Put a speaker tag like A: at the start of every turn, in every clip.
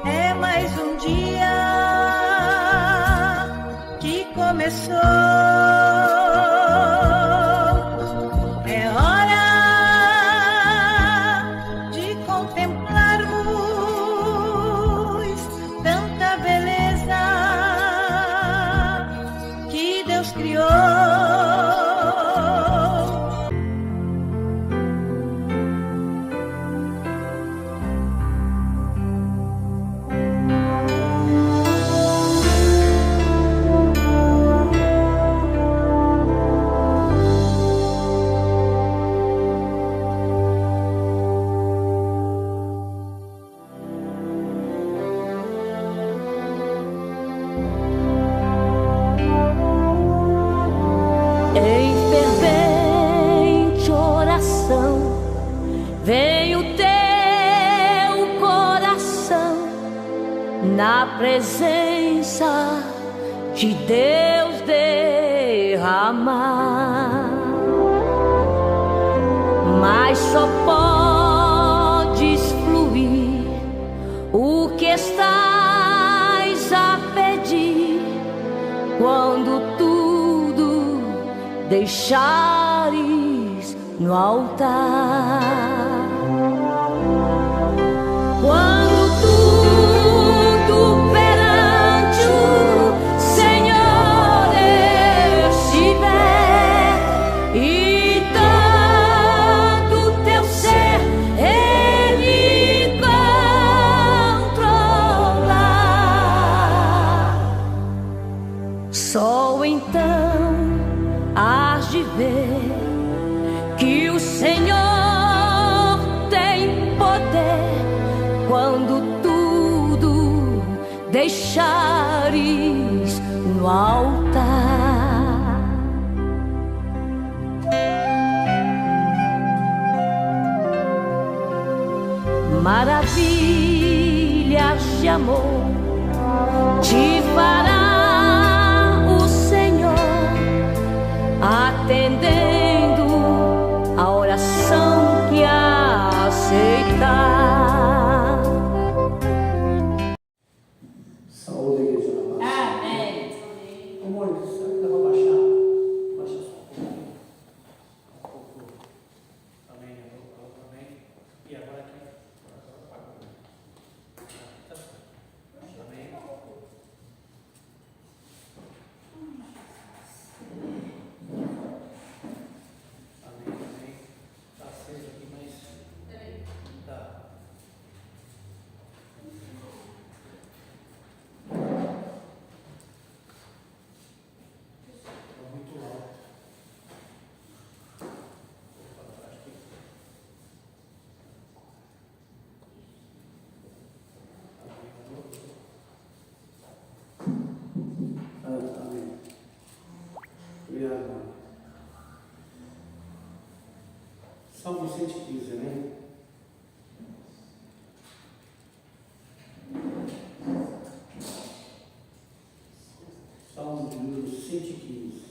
A: É mais um dia que começou. É hora de contemplarmos tanta beleza que Deus criou.
B: Em fervente oração, vem o teu coração na presença de Deus derramar. Mas só podes fluir o que estás a pedir quando tudo deixares no altar. Quando tudo perante o Senhor estiver e todo teu ser Ele controlar, só então hás de ver que o Senhor tem poder quando tudo deixares no altar. Maravilhas de amor te fará o Senhor, atendendo a oração que aceitar.
C: Saúde, igreja da paz.
D: Amém.
C: Amor, dá para baixar? Baixa só um pouco. Amém. Amém. E agora aqui. Amém. Amém. Está aceso aqui, mas tá. Muito alto. Vou para trás aqui. Amém. Obrigado, mano. Salmo 115, né? Salmo de número 115.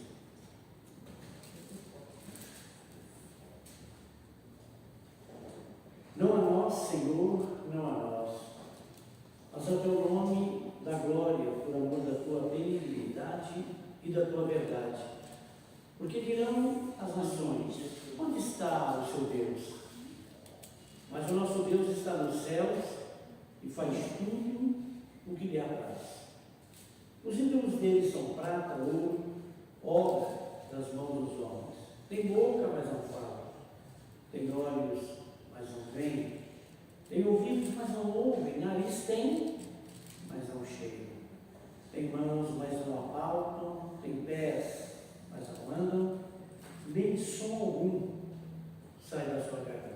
C: Não a nós, Senhor, não a nós, mas ao teu nome da glória, por amor da tua benignidade e da tua verdade. Porque dirão as nações: onde está o seu Deus? Mas o nosso Deus está nos céus e faz tudo o que lhe apraz. Os ídolos dele são prata, ouro, obra das mãos dos homens. Tem boca, mas não fala. Tem olhos, mas não veem. Tem ouvidos, mas não ouvem. Nariz tem, mas não cheiram. Tem mãos, mas não apalpam. Tem pés, mas não andam. Nem som algum sai da sua garganta.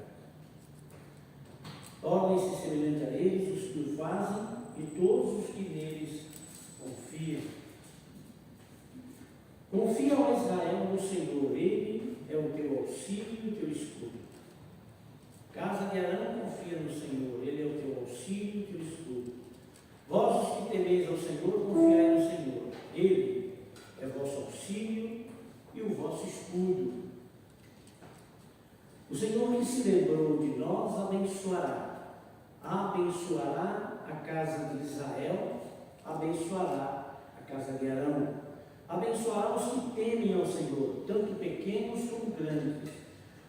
C: Tornem-se semelhantes a eles os que o fazem e todos os que neles confiam. Confia, ó Israel, no Senhor. Ele é o teu auxílio e o teu escudo. Casa de Arão, confia no Senhor. Ele é o teu auxílio e o teu escudo. Vós, os que temeis ao Senhor, confiai no Senhor. Ele é o vosso auxílio e o vosso escudo. O Senhor que se lembrou de nós abençoará a casa de Israel, abençoará a casa de Arão, abençoará os que temem ao Senhor, tanto pequenos como grandes.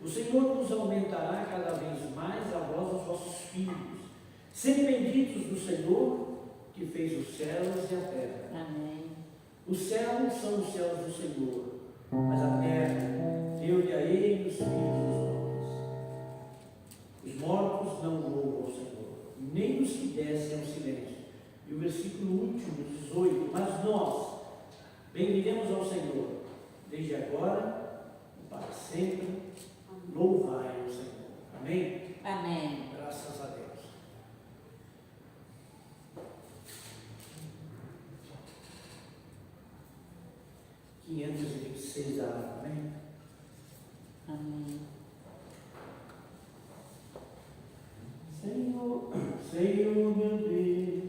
C: O Senhor vos aumentará cada vez mais a vós os vossos filhos. Sede benditos do Senhor, que fez os céus e a terra.
D: Amém.
C: Os céus são os céus do Senhor, mas a terra deu-lhe a ele os filhos dos homens. Os mortos não louvam ao Senhor, nem os que descem ao silêncio. E o versículo último, 18, mas nós bendiremos ao Senhor, desde agora e para sempre, louvai ao Senhor. Amém?
D: Amém.
C: Graças a Deus. (526) da água, amém?
D: Amém.
C: Senhor, Senhor meu Deus,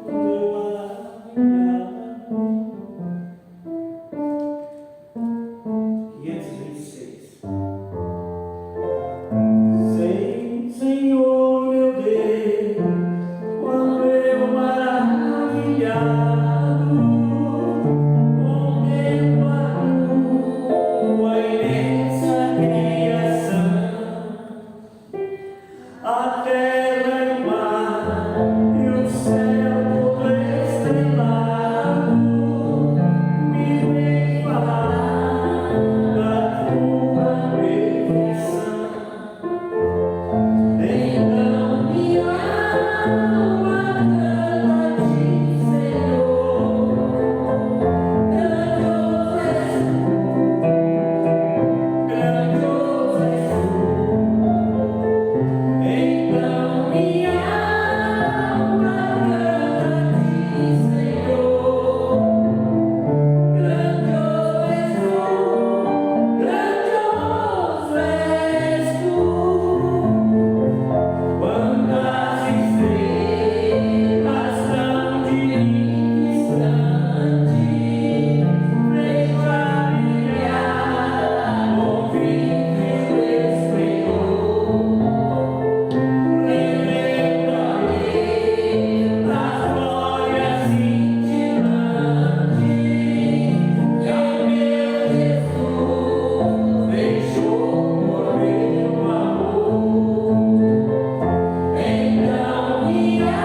C: meu maravilhado. 526. Senhor meu Deus, quando eu maravilhado contemplo a tua imensa criação. A terra e o mar e o céu todo estrelado me vem falar da tua perfeição. Então minha alma canta a ti, Senhor, grandioso és tu, grandioso és tu. Então minha alma canta a ti, Senhor, grandioso és tu, grandioso és tu. Quando as estrelas tão distantes vejo a brilhar, ouvi teu esplendor. Lembrarei das glórias cintilantes que ao meu Jesus deixou por meu amor. Então minha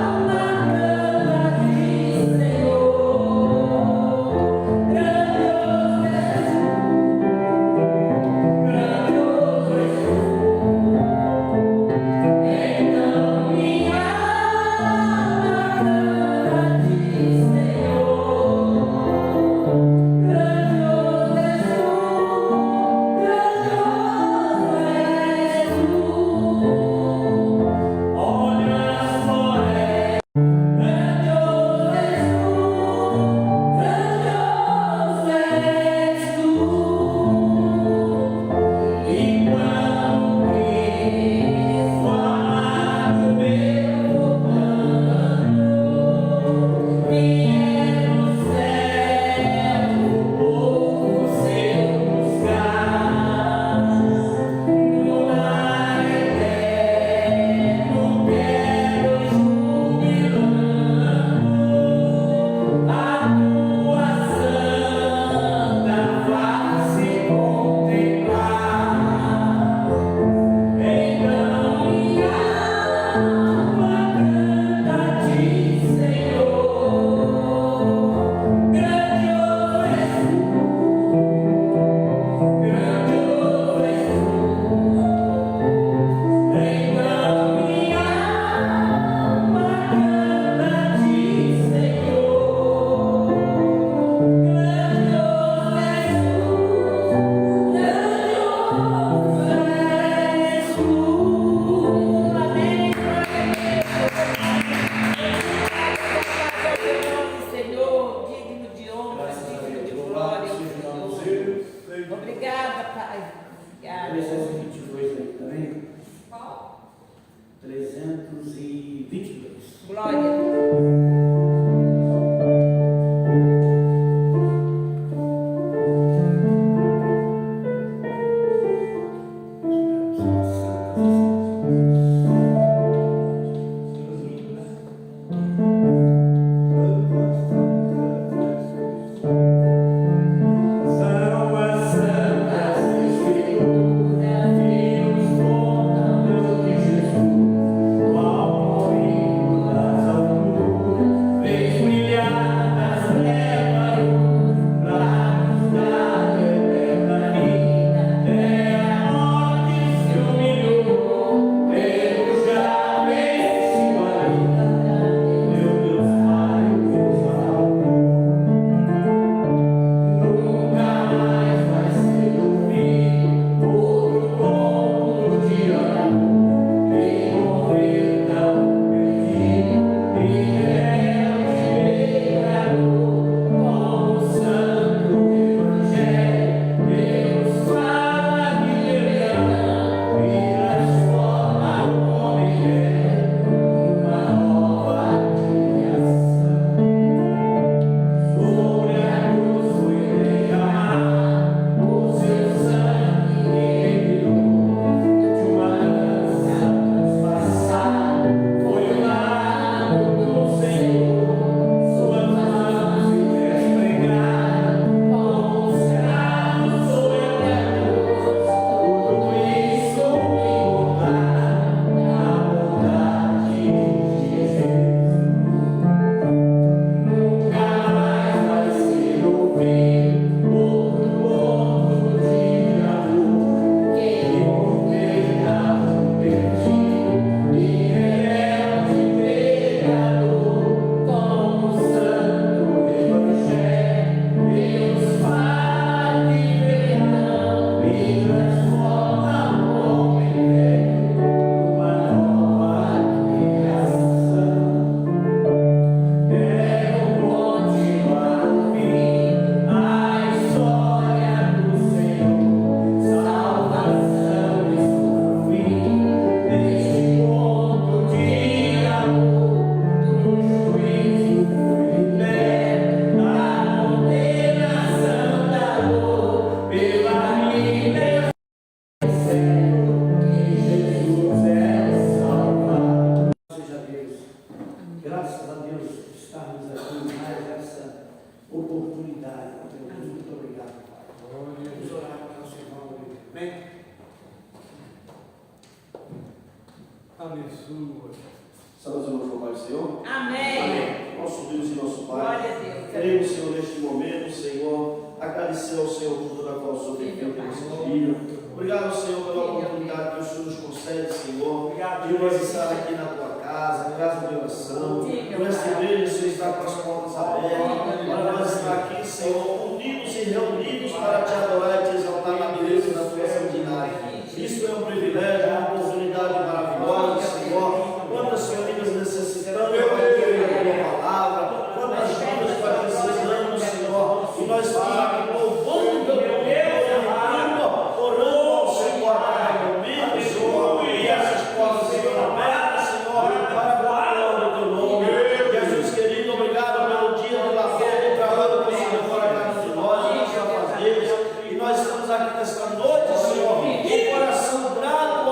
C: alma canta a ti, Senhor, grandioso és tu, grandioso és tu. Então minha alma canta a ti, Senhor, grandioso és tu, grandioso és tu. Olha as florestas, grandioso és tu, grandioso és tu. E quando Cristo amado meu plano vier do céu, o povo seu buscar, no lar eterno quero jubilando a tua santa face contemplar. Então minha alma canta a ti, Senhor, grandioso és tu, grandioso és tu. Então minha alma canta a ti, Senhor, grandioso és tu, grandioso és tu. Amém.
D: Senhor, digno de honra,
C: Graças a
D: digno
C: Deus.
D: de
C: Louvado
D: glória,
C: seja o nome do
D: Senhor.
C: Senhor.
D: Obrigada, Pai. Obrigada.
C: 322 aí, tá vendo? 322.
D: Glória.
E: Amém? Abençoa.
F: Estamos irmãos com o Pai do Senhor?
D: Amém.
F: Nosso Deus e nosso Pai.
D: Glória a Deus.
F: Queremos, Senhor, neste momento, Senhor, agradecer ao Senhor por toda a qual o Senhor tem feito nesse dia. Obrigado, Senhor, pela oportunidade que o Senhor nos concede, Senhor, de nós estar aqui na tua casa, casa de oração. Nesta igreja, Senhor, está com as portas abertas, para nós estar aqui, Senhor, unidos e reunidos para te adorar e te exaltar na beleza da tua santidade. Isso é um privilégio, uma oportunidade maravilhosa, Senhor. Quantas famílias necessitando de ouvir a tua palavra, quantas vidas nós precisamos, Senhor, e nós estamos aqui louvando o teu nome, orando ao Senhor a cada momento, Senhor, e essas portas serão abertas, Senhor, para a glória do teu nome. Jesus querido, obrigado pelo dia de lazer, do trabalho do Senhor para cada um de nós, e nós estamos aqui nesta noite, Senhor, com o coração grato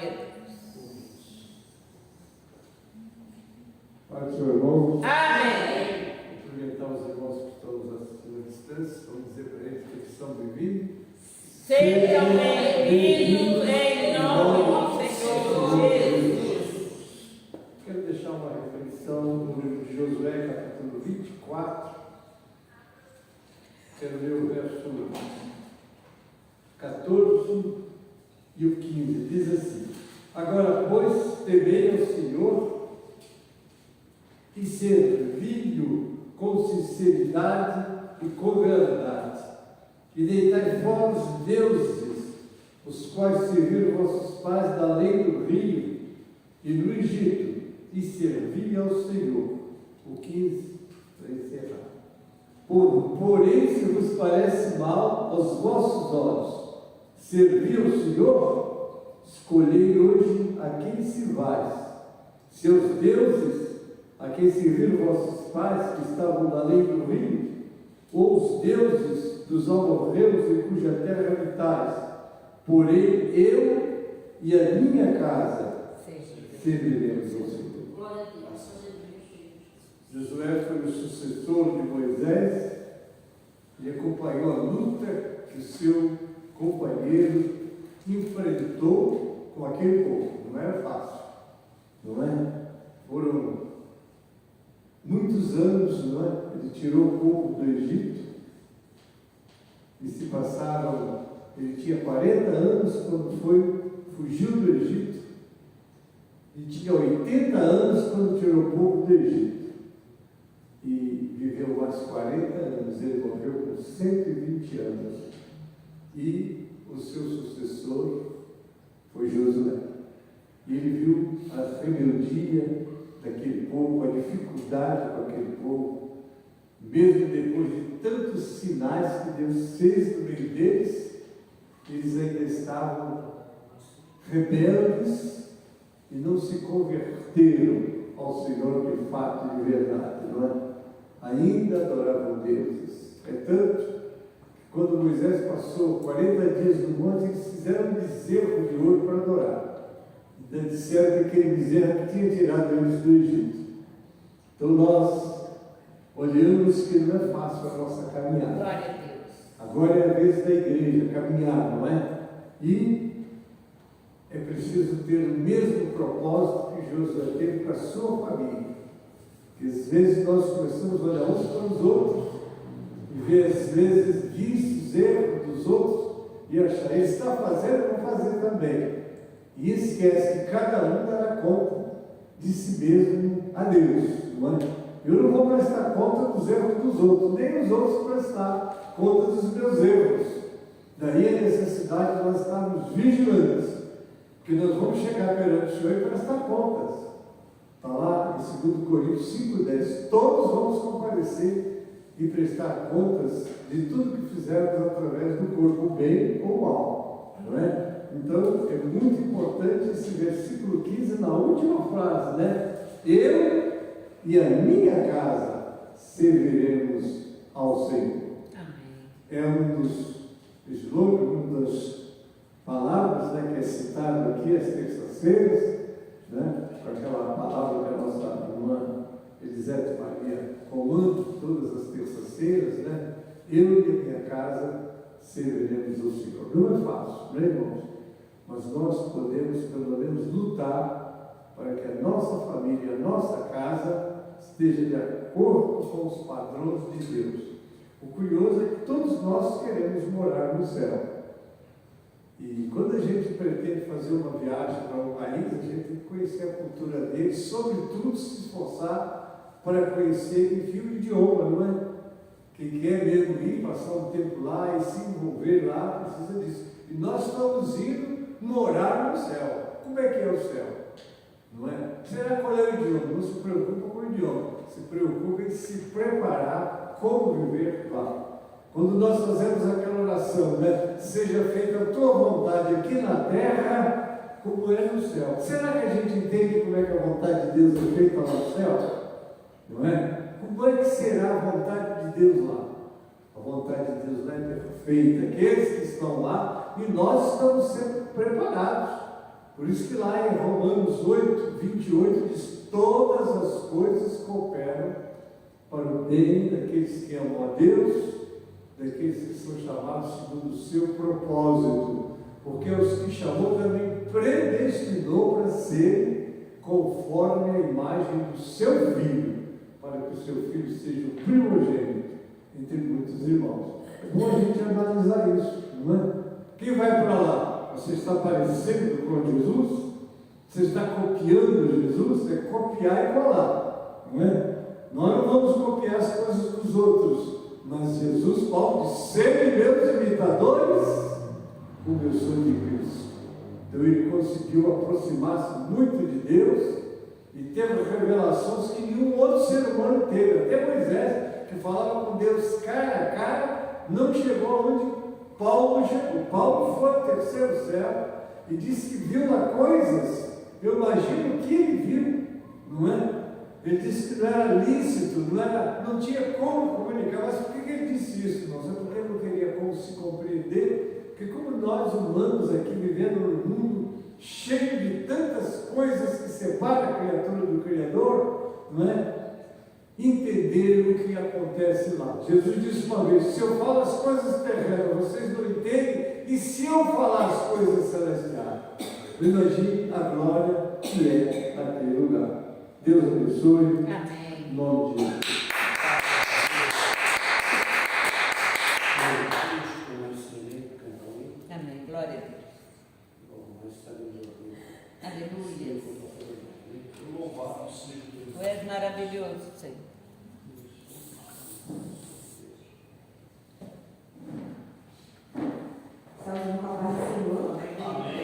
D: Glória a Deus.
E: Pai do seu irmão,
D: Amém.
E: cumprimentar os irmãos que estão nos assistindo à distância, vamos dizer para eles que eles são bem-vindos.
D: Sejam bem-vindos em nome do Senhor Jesus.
E: Quero deixar uma reflexão no livro de Josué, capítulo 24. Quero ler o verso 14 e o 15. Diz assim: Agora, pois, temei ao Senhor e servi-o com sinceridade e com verdade, e deitai fora os deuses, os quais serviram vossos pais da além do rio e no Egito, e servi ao Senhor. O 15, para encerrar. Porém, se vos parece mal aos vossos olhos servir ao Senhor, escolhei hoje a quem sirvais, seus deuses, a quem serviram vossos pais que estavam da além do rio, ou os deuses dos amorreus em cuja terra habitais. Porém, eu e a minha casa serviremos ao Senhor. Josué foi o sucessor de Moisés e acompanhou a luta que o seu companheiro enfrentou com aquele povo. Não era fácil, não é? Foram muitos anos, não é? Ele tirou o povo do Egito e se passaram. Ele tinha 40 anos quando fugiu do Egito e tinha 80 anos quando tirou o povo do Egito. E viveu mais 40 anos, ele morreu com 120 anos. E o seu sucessor foi Josué. E ele viu a rebeldia daquele povo, a dificuldade com aquele povo, mesmo depois de tantos sinais que Deus fez no meio deles, eles ainda estavam rebeldes e não se converteram ao Senhor de fato e de verdade, não é? Ainda adoravam deuses. É tanto que quando Moisés passou 40 dias no monte, eles fizeram um bezerro de ouro para adorar. E disseram que aquele bezerro que tinha tirado eles do Egito. Então nós olhamos que não é fácil a nossa caminhada.
D: Glória a Deus.
E: Agora é a vez da igreja caminhar, não é? E é preciso ter o mesmo propósito que Josué teve para a sua família. Que às vezes nós começamos a olhar uns para os outros e ver às vezes vícios, erros dos outros e achar, ele está fazendo, eu vou fazer também. E esquece que cada um dará conta de si mesmo a Deus, não é? Eu não vou prestar conta dos erros dos outros, nem os outros prestar conta dos meus erros. Daí a necessidade de nós estarmos vigilantes, porque nós vamos chegar perante o Senhor e prestar contas. Está lá em 2 Coríntios 5,10, todos vamos comparecer e prestar contas de tudo que fizermos através do corpo, bem ou mal, não é? Então, é muito importante esse versículo 15 na última frase, né? Eu e a minha casa serviremos ao Senhor.
D: Amém.
E: É um dos slogans, uma das palavras, né, que é citado aqui às terças-feiras, né? Com aquela palavra que a nossa irmã Elisete Maria comanda todas as terças-feiras, né? Eu e a minha casa serviremos ao Senhor. Não é fácil, né, irmãos? Mas nós podemos, pelo menos, lutar para que a nossa família, a nossa casa, esteja de acordo com os padrões de Deus. O curioso é que todos nós queremos morar no céu. E quando a gente pretende fazer uma viagem para um país, a gente tem que conhecer a cultura deles, sobretudo se esforçar para conhecer, enfim, o idioma, não é? Quem quer mesmo ir, passar um tempo lá e se envolver lá, precisa disso. E nós estamos indo morar no céu. Como é que é o céu? Não é? Será qual é o idioma? Não se preocupa com o idioma, se preocupa em se preparar como viver lá. Quando nós fazemos aquela oração, né? Seja feita a tua vontade aqui na terra, como é no céu. Será que a gente entende como é que a vontade de Deus é feita lá no céu? Não é? Como é que será a vontade de Deus lá? A vontade de Deus lá é perfeita. Aqueles que estão lá, e nós estamos sendo preparados. Por isso que lá em Romanos 8, 28 diz: todas as coisas cooperam para o bem daqueles que amam a Deus, daqueles que são chamados segundo o seu propósito, porque os que chamou também predestinou para serem conforme a imagem do seu Filho, para que o seu Filho seja o primogênito entre muitos irmãos. É bom a gente analisar isso, não é? Quem vai para lá? Você está parecendo com Jesus? Você está copiando Jesus? É copiar e colar, não é? Nós não vamos copiar as coisas dos outros, mas Jesus, Paulo diz: serem meus imitadores, como eu sou de Cristo. Então ele conseguiu aproximar-se muito de Deus e teve revelações que nenhum outro ser humano teve. Até Moisés, que falava com Deus cara a cara, não chegou aonde Paulo chegou. Paulo foi ao terceiro céu e disse que viu lá coisas, eu imagino que ele viu, não é? Ele disse que não era lícito, não tinha como comunicar. Mas por que ele disse isso, irmãos? É porque ele não teria como se compreender, porque como nós humanos aqui vivendo num mundo cheio de tantas coisas que separam a criatura do Criador, não é? Entender o que acontece lá. Jesus disse uma vez: se eu falo as coisas terrenas, vocês não entendem, e se eu falar as coisas celestiais? Imagine a glória que é naquele lugar. Deus abençoe.
D: Amém.
E: Em nome de Jesus.
D: Amém. Glória a Deus. Aleluia. Tu és maravilhoso, Senhor.
G: Estamos no papai do Senhor.
F: Amém.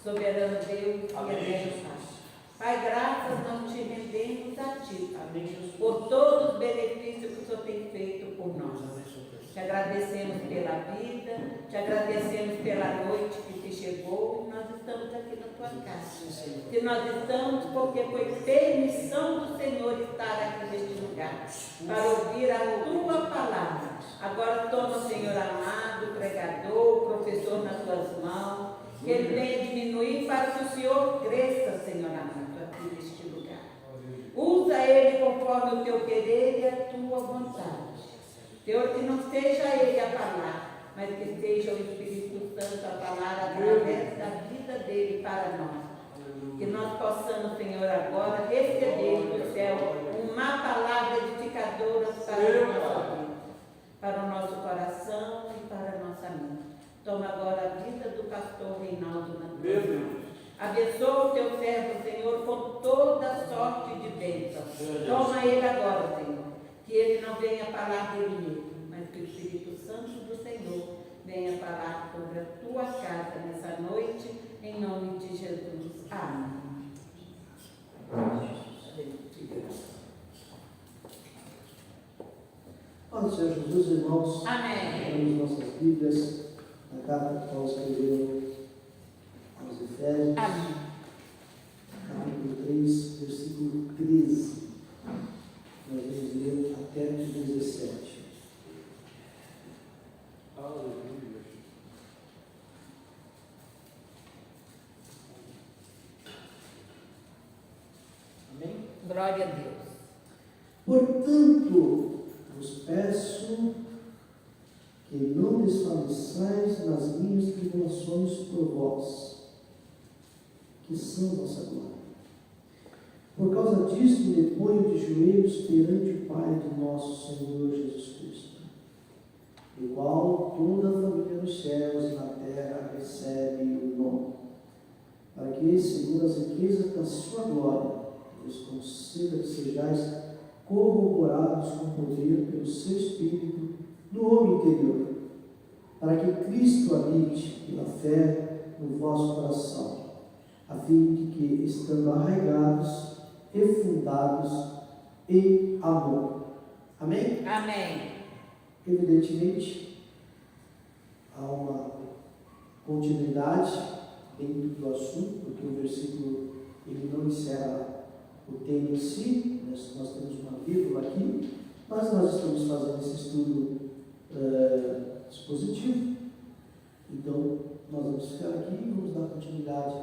D: Soberano Deus e
F: Amém.
D: eterno Pai. Pai, graças nós te rendemos a Ti, Pai,
C: Amém, Jesus.
D: por todos os benefícios que o Senhor tem feito por nós. Te agradecemos pela vida, te agradecemos pela noite que te chegou, e nós estamos aqui na tua casa. Que nós estamos porque foi permissão do Senhor estar aqui neste lugar, para ouvir a tua palavra. Agora toma, Senhor amado, o pregador, o professor nas tuas mãos, que ele venha diminuir para que o Senhor cresça, Senhor amado, aqui neste lugar. Usa ele conforme o teu querer e a tua vontade. Senhor, que não seja ele a falar, mas que seja o Espírito Santo a falar através da vida dele para nós. Que nós possamos, Senhor, agora receber do céu uma palavra edificadora para a nossa vida, para o nosso coração e para a nossa mente. Toma agora a vida do pastor Reinaldo na tua mão. Abençoa o teu servo, Senhor, com toda sorte de bênção. Toma ele agora, Senhor. Que ele não venha falar dele mesmo, mas que o Espírito Santo do Senhor venha falar sobre a tua casa nessa noite, em nome de Jesus. Amém.
H: Ó Senhor Jesus, irmãos,
D: Amém.
H: abrimos nossas Bíblias na carta que Paulo escreveu aos Efésios,
D: Amém.
H: capítulo 3, versículo 13. Nós vamos ler até o 17.
E: Aleluia.
C: Amém?
D: Glória a Deus.
H: Portanto, vos peço que não desfaleçais nas minhas tribulações por vós, que são vossa glória. Por causa disso, me ponho de joelhos perante o Pai do nosso Senhor Jesus Cristo, do qual toda a família nos céus e na terra recebe o nome, para que, segundo as riquezas da sua glória, vos conceda que sejais corroborados com poder pelo seu Espírito no homem interior, para que Cristo habite pela fé no vosso coração, a fim de que, estando arraigados e fundados em amor. Amém?
D: Amém.
H: Evidentemente, há uma continuidade dentro do assunto, porque o versículo ele não encerra o tema em si, nós temos uma vírgula aqui, mas nós estamos fazendo esse estudo expositivo. Então, nós vamos ficar aqui e vamos dar continuidade.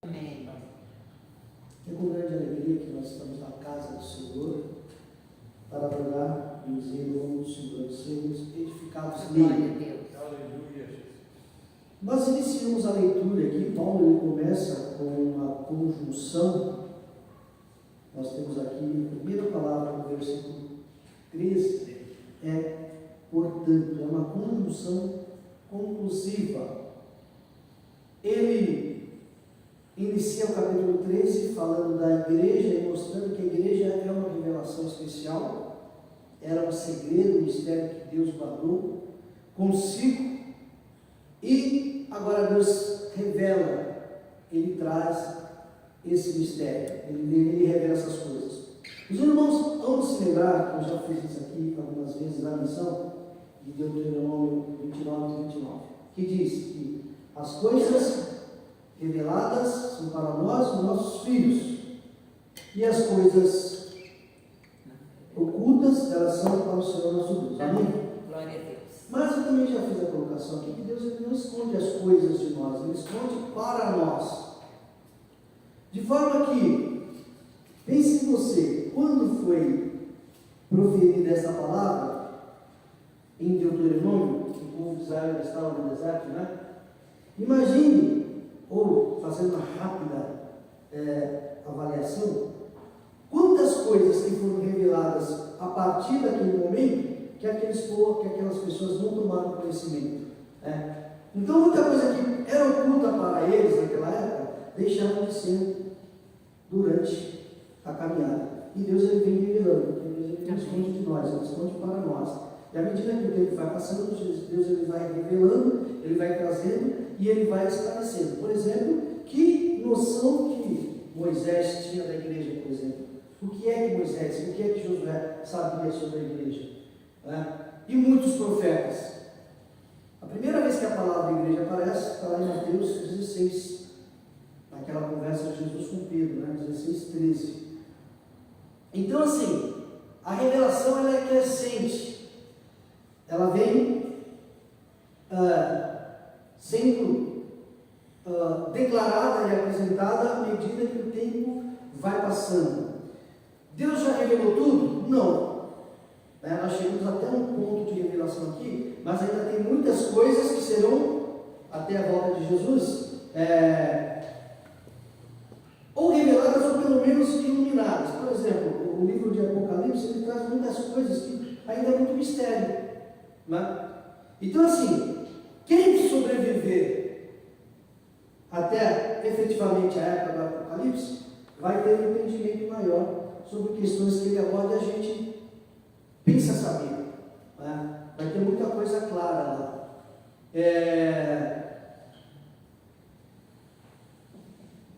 D: Amém.
H: É com grande alegria que nós estamos na casa do Senhor para adorar e dizer o nome do Senhor, sermos edificados
D: Glória a
H: nele.
D: Deus.
E: Aleluia, Jesus.
H: Nós iniciamos a leitura aqui. Paulo ele começa com uma conjunção. Nós temos aqui a primeira palavra no versículo 13, é portanto, é uma conjunção conclusiva. Ele inicia o capítulo 13 falando da igreja e mostrando que a igreja é uma revelação especial, era um segredo, um mistério que Deus guardou consigo, e agora Deus revela, Ele traz esse mistério, Ele revela essas coisas. Os irmãos vão se lembrar, que eu já fiz isso aqui algumas vezes, na missão de Deuteronômio 29 e 29, que diz que as coisas reveladas são para nós, os nossos filhos, e as coisas ocultas, elas são para o Senhor nosso Deus. Amém?
D: Glória a Deus.
H: Mas eu também já fiz a colocação aqui que Deus ele não esconde as coisas de nós, Ele esconde para nós. De forma que, pense em você, quando foi proferida essa palavra em Deuteronômio, que o povo de Israel estava no deserto, né? Imagine, ou fazendo uma rápida avaliação, quantas coisas que foram reveladas a partir daquele momento que aquelas pessoas não tomaram conhecimento. Né? Então, muita coisa que era oculta para eles naquela época, deixaram de ser durante a caminhada. E Deus ele vem revelando, Ele não esconde de nós, Ele esconde para nós. E à medida que o tempo vai passando, Deus ele vai revelando, Ele vai trazendo e Ele vai esclarecendo. Por exemplo, que noção que Moisés tinha da igreja, por exemplo. O que é que Moisés, o que é que Josué sabia sobre a igreja? Né? E muitos profetas. A primeira vez que a palavra igreja aparece, está lá em Mateus 16, naquela conversa de Jesus com Pedro, né? 16, 13. Então, assim, a revelação ela é crescente. Ela vem sendo declarada e apresentada à medida que o tempo vai passando. Deus já revelou tudo? Não. Nós chegamos até um ponto de revelação aqui, mas ainda tem muitas coisas que serão, até a volta de Jesus, ou reveladas ou pelo menos iluminadas. Por exemplo, o livro de Apocalipse ele traz muitas coisas que ainda é muito mistério. Né? Então, assim, quem sobreviver até efetivamente a época do Apocalipse vai ter um entendimento maior sobre questões que ele aborda e a gente pensa saber. Né? Vai ter muita coisa clara lá.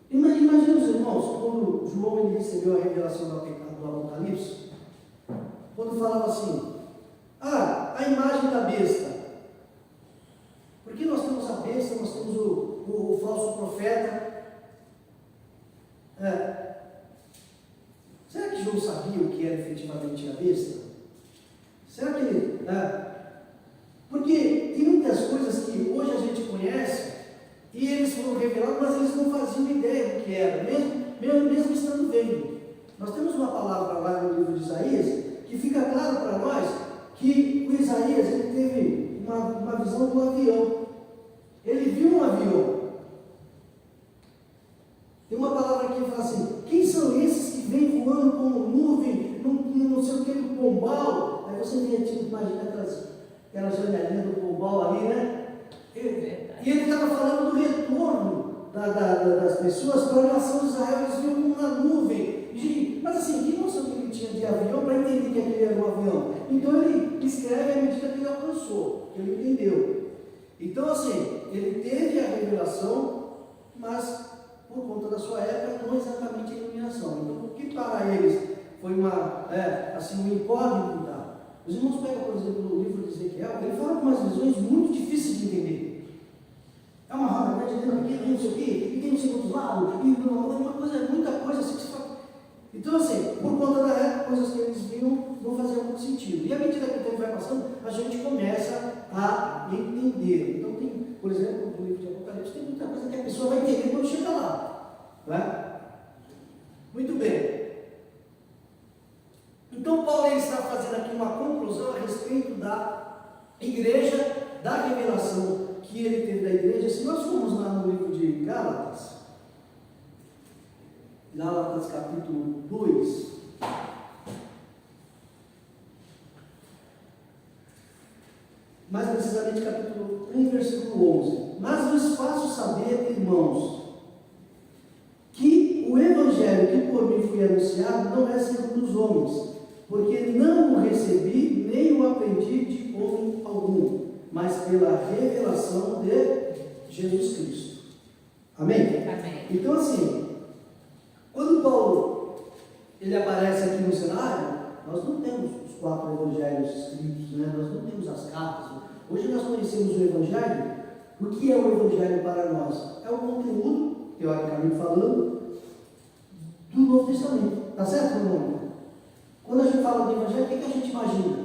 H: Imagina os irmãos, quando João ele recebeu a revelação do Apocalipse, quando falava assim, a imagem da besta. Porque nós temos a besta, nós temos o falso profeta. Será que João sabia o que era efetivamente a besta? Será que ele... Porque tem muitas coisas que hoje a gente conhece e eles foram revelados, mas eles não faziam ideia do que era, mesmo estando vendo. Nós temos uma palavra lá no livro de Isaías que fica claro para nós que o Isaías ele teve uma visão de um avião. Ele viu um avião. Tem uma palavra aqui que fala assim, quem são esses que vêm voando como nuvem, não sei o que, do pombal? Aí você vem tipo, imagina aquela janelinha do pombal ali, né? E ele estava falando do retorno das pessoas para a nação de Israel, eles vinham como uma nuvem. Mas assim, que noção que ele tinha de avião para entender que aquele era um avião? Então ele escreve à medida que ele alcançou, que ele entendeu. Então assim, ele teve a revelação, mas por conta da sua época, não exatamente a iluminação. Então, o que para eles foi um incógnito. Os irmãos pegam, por exemplo, o livro de Ezequiel, ele fala com umas visões muito difíceis de entender. É uma roda grande dentro aqui, não sei o quê, e tem não sei quantos lados, e muita coisa assim que se fala. Então, assim, por conta da época, coisas que eles viam não faziam muito sentido. E à medida que o tempo vai passando, a gente começa a entender. Então, tem, por exemplo, no livro de Apocalipse, tem muita coisa que a pessoa vai entender quando chega lá. Né? Muito bem. Então, Paulo ele está fazendo aqui uma conclusão a respeito da igreja, da revelação que ele teve da igreja. Se nós formos lá no livro de Gálatas capítulo 2, mais precisamente capítulo 1, versículo 11. Mas vos faço saber, irmãos, que o evangelho que por mim foi anunciado não é segundo os homens, porque não o recebi, nem o aprendi de homem algum, mas pela revelação de Jesus Cristo. Amém?
D: Amém.
H: Então assim, quando Paulo ele aparece aqui no cenário, nós não temos os 4 evangelhos escritos, né? Nós não temos as cartas. Hoje nós conhecemos o evangelho. O que é o evangelho para nós? É o conteúdo, teoricamente falando, do Novo Testamento. Está certo ou não? Quando a gente fala do evangelho, o que a gente imagina?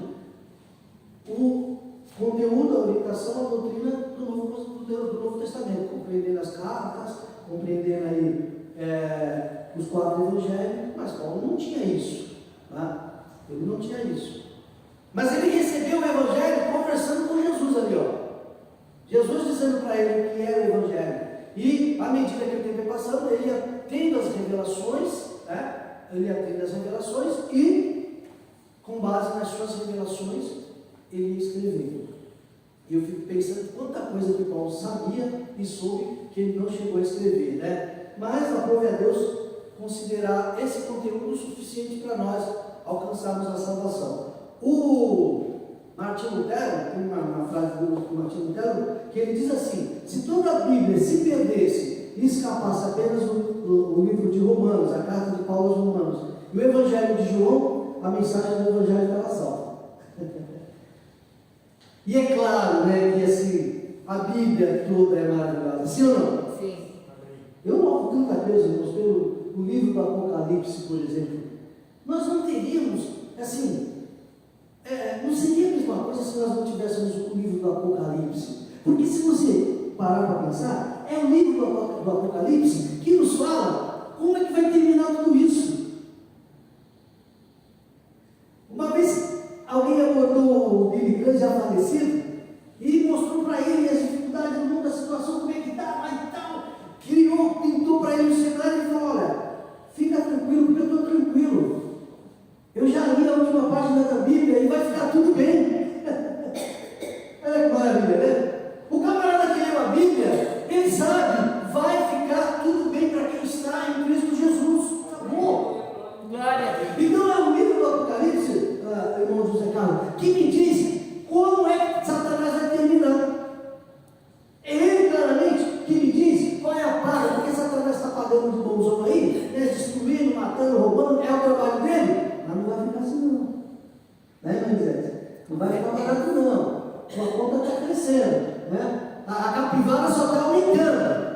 H: O conteúdo, a orientação, a doutrina do Novo Testamento, compreendendo as cartas, compreendendo aí os 4 evangelhos, mas Paulo não tinha isso. Tá? Ele não tinha isso. Mas ele recebeu o evangelho conversando com Jesus ali, ó. Jesus dizendo para ele o que era o evangelho. E à medida que o tempo ia passando, ele ia tendo as revelações, né? Ele ia tendo as revelações e, com base nas suas revelações, ele ia escrevendo. E eu fico pensando quanta coisa que Paulo sabia e soube que ele não chegou a escrever, né? Mas aprove a Deus considerar esse conteúdo suficiente para nós alcançarmos a salvação. O Martinho Lutero, tem uma frase do Martinho Lutero, que ele diz assim: se toda a Bíblia se perdesse escapasse apenas o livro de Romanos, a carta de Paulo aos Romanos, e o Evangelho de João, a mensagem do Evangelho estava salva. E é claro, né, que assim, a Bíblia toda é maravilhosa, sim ou não?
D: Sim.
H: Eu noto tanta coisa, irmãos, pelo livro do Apocalipse, por exemplo. Nós não teríamos, assim, não seria a mesma coisa se nós não tivéssemos o livro do Apocalipse. Porque se você parar para pensar, é o livro do Apocalipse que nos fala como é que vai terminar tudo isso. Uma vez alguém abordou o Billy Graham já falecido e mostrou para ele as dificuldades do mundo, a situação, como é que estava e tal. Pintou para ele o cenário e falou: olha, fica tranquilo, porque eu estou tranquilo. Eu já li a última página da Bíblia e vai ficar tudo bem. Olha que maravilha, né? O camarada que leu a Bíblia, ele sabe, vai ficar tudo bem para quem está em Cristo Jesus. Acabou.
D: Glória a Deus.
H: Então é o livro do Apocalipse, irmão José Carlos, que me diz como é que Satanás vai terminar. É ele claramente que me diz qual é a paga, porque Satanás está pagando de bonzão aí, né, destruindo, matando, roubando, é o trabalho dele, mas não vai ficar assim não. Né, Moisés? Não vai ficar barato não. Sua conta está crescendo, né? A capivara só está aumentando.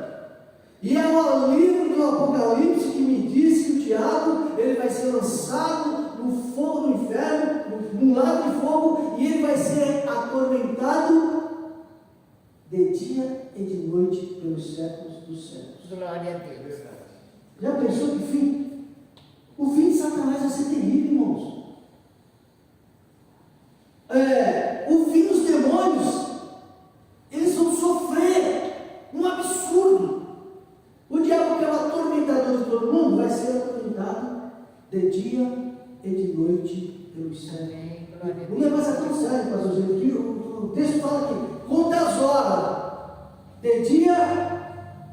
H: E é o livro do Apocalipse que me diz que o diabo ele vai ser lançado no fogo do inferno, num lago de fogo, e ele vai ser atormentado de dia e de noite pelos séculos dos séculos.
D: Glória a Deus.
H: Já pensou que fim? O fim de Satanás vai ser terrível, irmãos. O fim dos demônios, eles vão sofrer um absurdo. O diabo, que é o atormentador de todo mundo, vai ser atormentado de dia e de noite pelos séculos. O negócio é tão sério, pastor Gênero, que o texto fala que conta as horas, de dia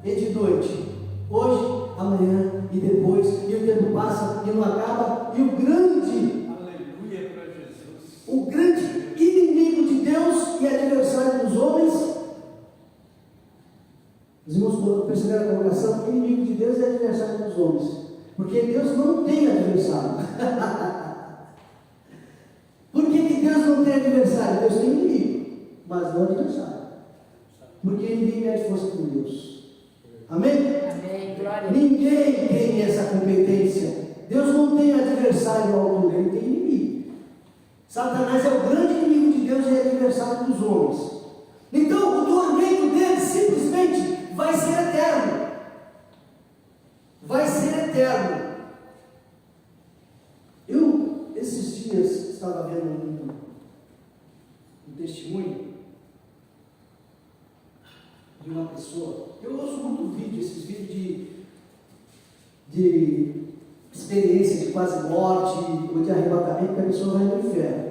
H: e de noite. Hoje, amanhã e depois, e o tempo passa e não acaba, e o grande,
E: Aleluia para Jesus.
H: o grande inimigo de Deus e adversário dos homens. Os irmãos perceberam a colocação? Inimigo de Deus e adversário dos homens. Porque Deus não tem adversário. Por que Deus não tem adversário? Deus tem inimigo, mas não adversário. Porque ninguém mede força com Deus. Amém?
D: Amém. Glória a Deus.
H: Ninguém tem essa competência. Deus não tem adversário à altura, ele tem inimigo. Satanás é o grande inimigo de Deus e é adversário dos homens. Então, o tormento dele simplesmente vai ser eterno. Vai ser eterno. Eu, esses dias, estava vendo um testemunho de uma pessoa. Eu ouço muito vídeo, esses vídeos de experiência de quase morte ou de arrebatamento, que a pessoa vai no inferno.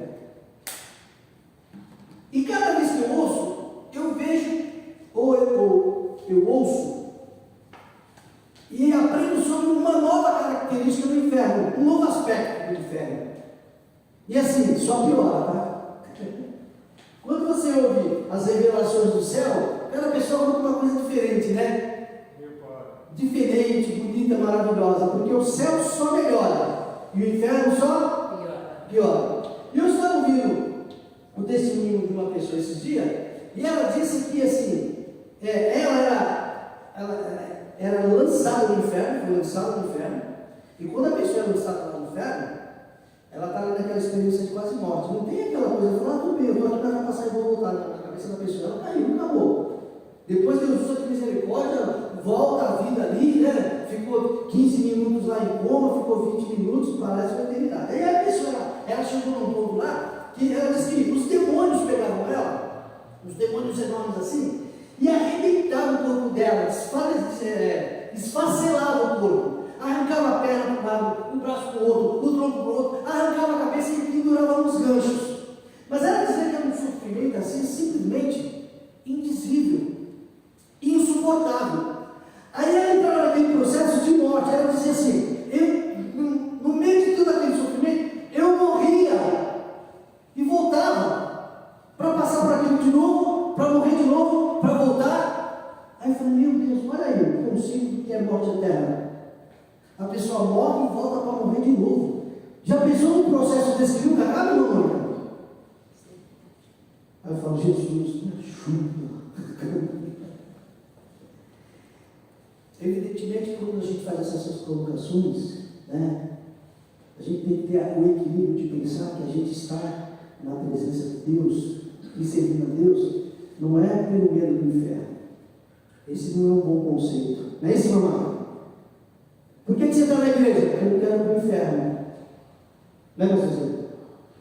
H: E cada vez que eu ouço, eu vejo, ou eu ouço, e aprendo sobre uma nova característica do inferno, um novo aspecto do inferno. E assim, só piora, tá? Quando você ouve as revelações do céu, cada pessoa conta uma coisa diferente, né? Diferente, bonita, maravilhosa, porque o céu só melhora e o inferno só piora. E eu estava ouvindo o testemunho de uma pessoa esses dias, e ela disse que assim, ela era lançada no inferno, foi lançada no inferno, e quando a pessoa é lançada lá no inferno, ela está naquela experiência de quase morte. Não tem aquela coisa de falar, tudo bem, eu estou aqui para passar e vou voltar. Na cabeça da pessoa, ela caiu, acabou. Depois Deus usa de misericórdia, volta a vida ali, né? Ficou 15 minutos lá em coma, ficou 20 minutos, parece uma eternidade. Aí a pessoa, ela chegou num ponto lá, que ela disse que os demônios pegaram ela, os demônios enormes assim, e arrebentavam o corpo dela, esfacelavam o corpo, arrancava a perna para um lado, o braço para o outro, o tronco para o outro, arrancava a cabeça e pendurava nos ganchos. Mas ela dizia que era um sofrimento assim, simplesmente indizível, insuportável. Aí ela entrava naquele processo de morte, ela dizia assim, no meio de todo aquele sofrimento, eu morria e voltava para passar por aquilo de novo, para morrer de novo, para voltar. Aí eu falei, meu Deus, olha aí, como se Já pensou num processo desse que nunca acaba, não, irmão? Aí eu falo, Jesus, me ajuda. Evidentemente, quando a gente faz essas colocações, né, a gente tem que ter o equilíbrio de pensar que a gente está na presença de Deus e servindo a Deus, não é pelo medo do inferno. Esse não é um bom conceito. Não é esse, mamãe? Por que você está na igreja? Porque eu não quero ir para o inferno. Não é, pastor?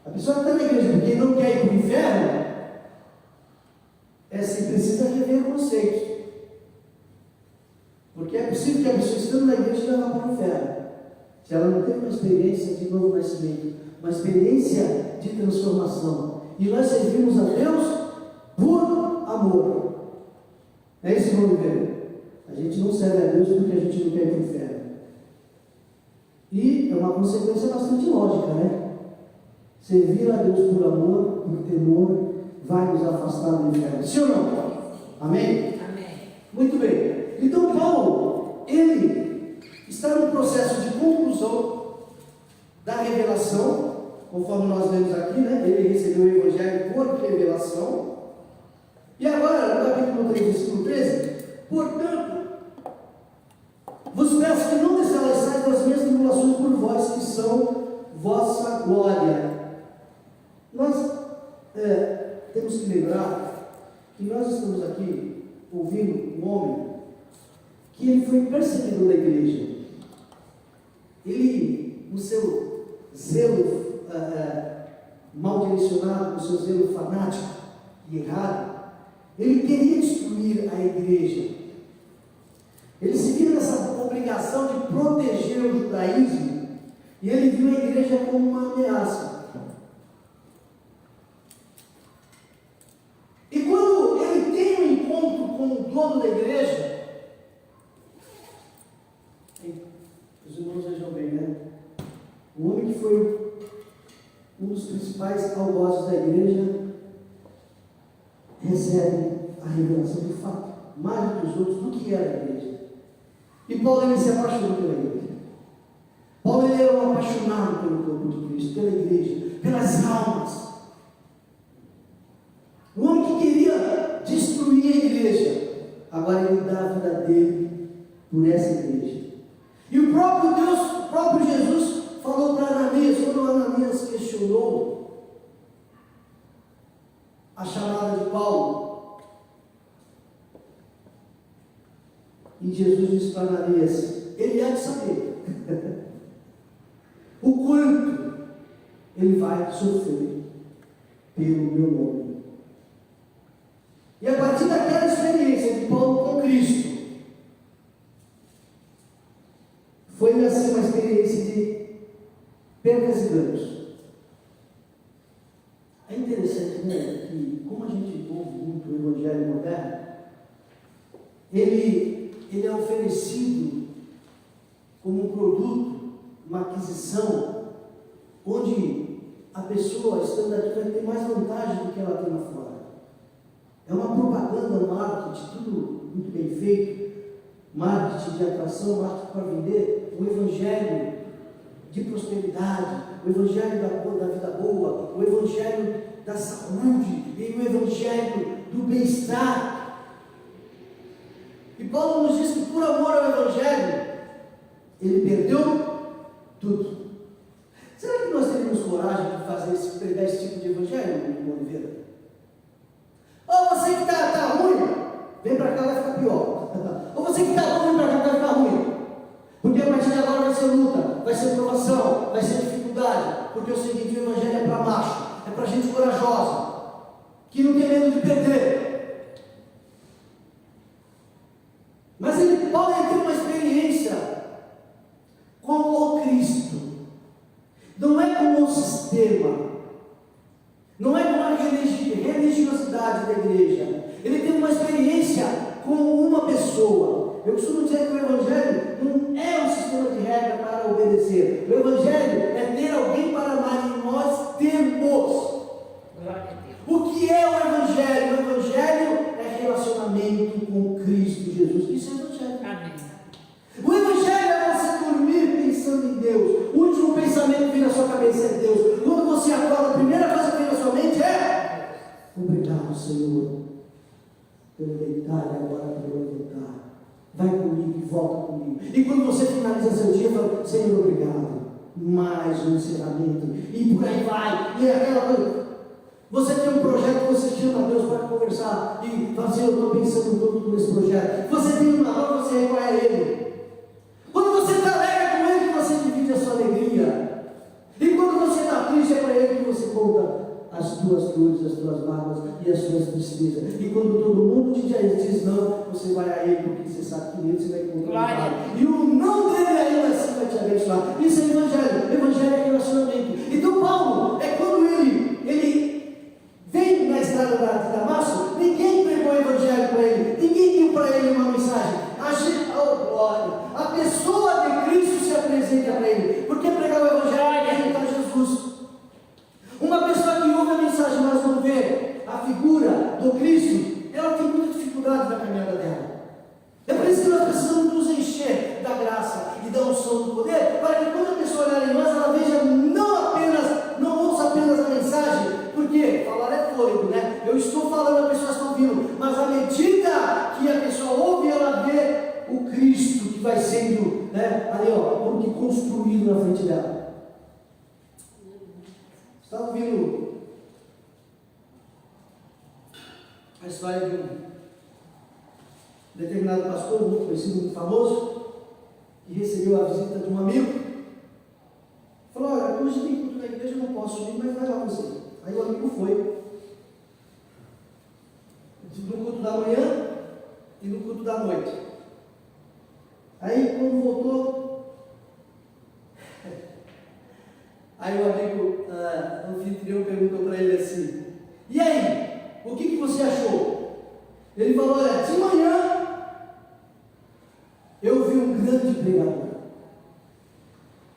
H: A pessoa que está na igreja porque não quer ir para o inferno, assim, precisa rever o conceito. Porque é possível que a pessoa estando na igreja não vá para o inferno. Se ela não teve uma experiência de novo nascimento, uma experiência de transformação. E nós servimos a Deus por amor. É isso que vamos ver. A gente não serve a Deus porque a gente não quer ir para o inferno. E é uma consequência bastante lógica, né? Servir a Deus por amor, por temor, vai nos afastar do inferno. Sim ou não? Amém?
D: Amém.
H: Muito bem. Então Paulo, ele está no processo de conclusão da revelação, conforme nós lemos aqui, né? Ele recebeu o Evangelho por revelação. E agora, no capítulo 3, versículo 13, portanto, vos peço que não desfaleçais das minhas tribulações por vós, que são vossa glória. Nós temos que lembrar que nós estamos aqui ouvindo um homem que ele foi perseguidor da igreja. Ele, no seu zelo mal direcionado, no seu zelo fanático e errado, ele queria destruir a igreja. Ele se viu nessa obrigação de proteger o judaísmo e ele viu a igreja como uma ameaça. E quando ele tem um encontro com o dono da igreja, os irmãos vejam bem, né? O homem que foi um dos principais algozes da igreja recebe a revelação de fato, mais do que os outros, do que era a igreja. E Paulo, ele se apaixonou pela igreja. Paulo, ele era um apaixonado pelo corpo de Cristo, pela igreja, pelas almas. Um homem que queria destruir a igreja, agora ele dá a vida dele por essa igreja. E o próprio Deus, o próprio Jesus falou para Ananias, quando Ananias questionou a chamada de Paulo, e Jesus disse para Ananias, ele há de saber o quanto ele vai sofrer pelo meu nome. E a partir daquela experiência de Paulo com Cristo, foi assim uma experiência de perdas e ganhos. É interessante, né, que como a gente ouve muito o Evangelho moderno, ele é oferecido como um produto, uma aquisição, onde a pessoa, estando aqui, vai ter mais vantagem do que ela tem lá fora. É uma propaganda, um marketing, tudo muito bem feito, marketing de atração, marketing para vender, o evangelho de prosperidade, o evangelho da vida boa, o evangelho da saúde e o evangelho do bem-estar. E Paulo nos diz que por amor ao evangelho, ele perdeu tudo. Será que nós teríamos coragem de fazer pregar esse tipo de evangelho, irmão Oliveira? Ou você que está ruim, vem para cá, vai ficar pior. Ou você que está bom, vem para cá, vai ficar ruim. Porque a partir de agora vai ser luta, vai ser provação, vai ser dificuldade. Porque é o seguinte, o evangelho é para macho, é para gente corajosa, que não tem medo de perder. Mas Paulo tem uma experiência com o Cristo. Não é com o sistema, não é com a religiosidade da igreja. Ele tem uma experiência com uma pessoa. Eu costumo dizer que o Evangelho não é um sistema de regra para obedecer. O Evangelho é ter alguém para amar e nós temos. O que é o Evangelho? O Evangelho é relacionamento com Cristo Jesus. Isso é o Evangelho. Amém. O Evangelho é você dormir pensando em Deus. O último pensamento que vem na sua cabeça volta comigo. E quando você finaliza seu dia, fala, Senhor, obrigado. Mais um encerramento. E por aí vai. E é aquela coisa. Você tem um projeto, você chama Deus para conversar e fala assim, eu estou pensando todo nesse projeto. Você tem uma dor, você recorre a Ele. Quando você está alegre com Ele, você divide a sua alegria. E quando você está triste, é para Ele que você conta as tuas dores, as tuas mágoas e as suas tristezas. E quando todo mundo te diz não, você vai a Ele, porque você sabe que nele você vai encontrar. E o não dele ainda assim vai te abençoar. Isso é Evangelho. Evangelho é relacionamento. Então Paulo, é quando ele vem na estrada de Damasco, ninguém pregou o Evangelho para ele, ninguém deu para ele uma mensagem. Oh, glória! A pessoa de Cristo se apresenta para ele, porque pregar o Evangelho é apresentar Jesus. Uma pessoa que ouve a mensagem, mas não vê a figura do Cristo, ela tem muita dificuldade na caminhada dela. É por isso que nós precisamos nos encher da graça e da unção do poder, para que quando a pessoa olhar em nós, ela veja não ouça apenas a mensagem, porque falar é fôlego, né? Eu estou falando, a pessoa está ouvindo, mas à medida que a pessoa ouve, ela vê o Cristo que vai sendo, né, ali, como que construído na frente dela. Está ouvindo a história de um determinado pastor, muito conhecido, muito famoso, que recebeu a visita de um amigo. Falou, olha, hoje tem culto na igreja, eu não posso ir, mas vai lá você. Aí o amigo foi. No culto da manhã e no culto da noite. Aí quando voltou, aí o amigo, o anfitrião perguntou para ele assim, e aí, o que você achou? Ele falou, olha, de manhã eu vi um grande pregador,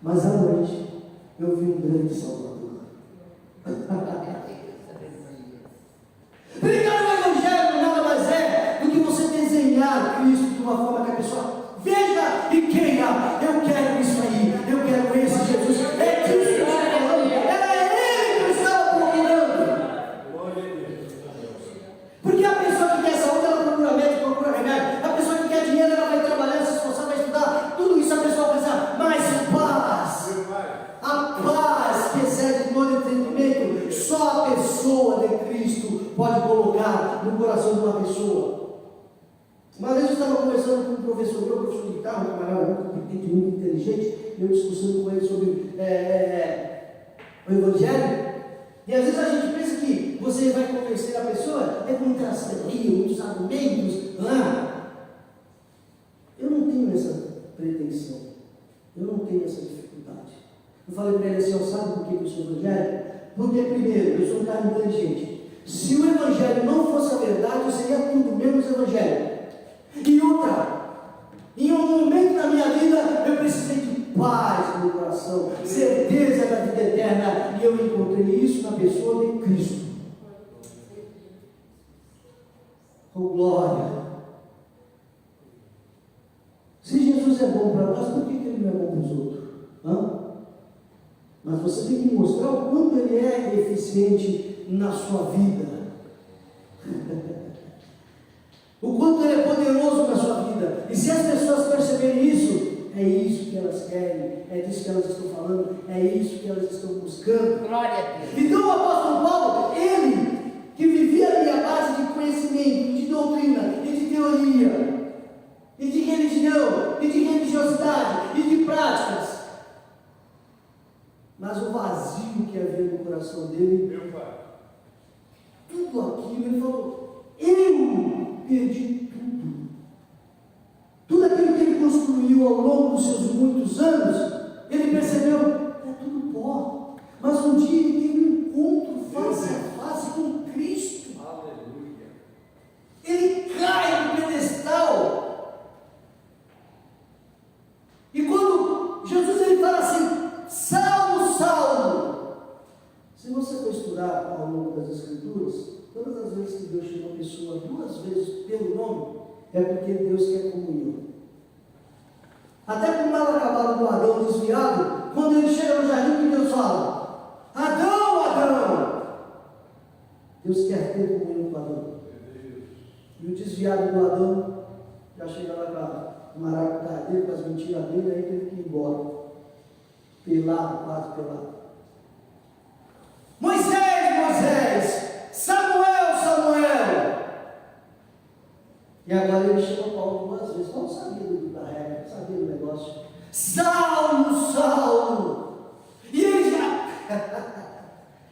H: mas à noite eu vi um grande salvador. Pregar o Evangelho nada mais é do que você desenhar Cristo de uma forma que a pessoa veja e queira, eu quero isso aí, eu quero esse Jesus, é disso que eu estou falando, era Ele que eu estava procurando. Porque a pessoa que quer saúde, ela procura médico, procura remédio, a pessoa que quer dinheiro, ela vai trabalhar, se esforçar, vai estudar, tudo isso a pessoa precisa, mas paz, a paz que excede todo entendimento, só a pessoa de Cristo pode colocar no coração de uma pessoa. Uma vez eu estava conversando com um professor de guitarra, um camarada muito competente, muito inteligente, eu discussando com ele sobre o Evangelho, e às vezes a gente pensa que você vai convencer a pessoa com muitas teorias, muitos argumentos. Eu não tenho essa pretensão, eu não tenho essa dificuldade. Eu falei para ele assim, sabe por que eu sou evangélico? Porque primeiro, eu sou um cara inteligente. Se o Evangelho não fosse a verdade, eu seria tudo menos Evangelho. E outra, em um momento da minha vida, eu precisei de paz no coração, certeza da vida eterna, e eu encontrei isso na pessoa de Cristo. Oh, glória! Se Jesus é bom para nós, por que Ele não é bom para os outros? Mas você tem que mostrar o quanto Ele é eficiente na sua vida. O quanto Ele é poderoso na sua vida. E se as pessoas perceberem isso, é isso que elas querem, é disso que elas estão falando, é isso que elas estão buscando.
D: Glória a Deus.
H: Então o apóstolo Paulo, ele que vivia ali a base de conhecimento, de doutrina, e de teoria, e de religião, e de religiosidade, e de práticas, mas o vazio que havia no coração dele, tudo aquilo, ele falou, eu perdi tudo. Tudo aquilo que ele construiu ao longo dos seus muitos anos, ele percebeu, é tudo pó. Mas um dia ele teve um encontro face a face com Cristo. Aleluia. Ele cai no pedestal. E quando Jesus ele fala assim, Saulo, Saulo. Se você for estudar ao longo das Escrituras, todas as vezes que Deus chama a pessoa 2 vezes pelo nome, é porque Deus quer comunhão. Até com o mal acabado do Adão desviado, quando ele chega no jardim, que Deus fala? Adão, Adão! Deus quer ter comunhão com Adão. E o desviado do Adão já chega lá maracutaia dele, com as mentiras dele, aí teve que ir embora. Pelado, quase pelado. Moisés, Samuel, Samuel. E agora ele chama Paulo 2 vezes. Paulo sabia da regra, sabia do negócio. Saulo, Saulo. E ele já...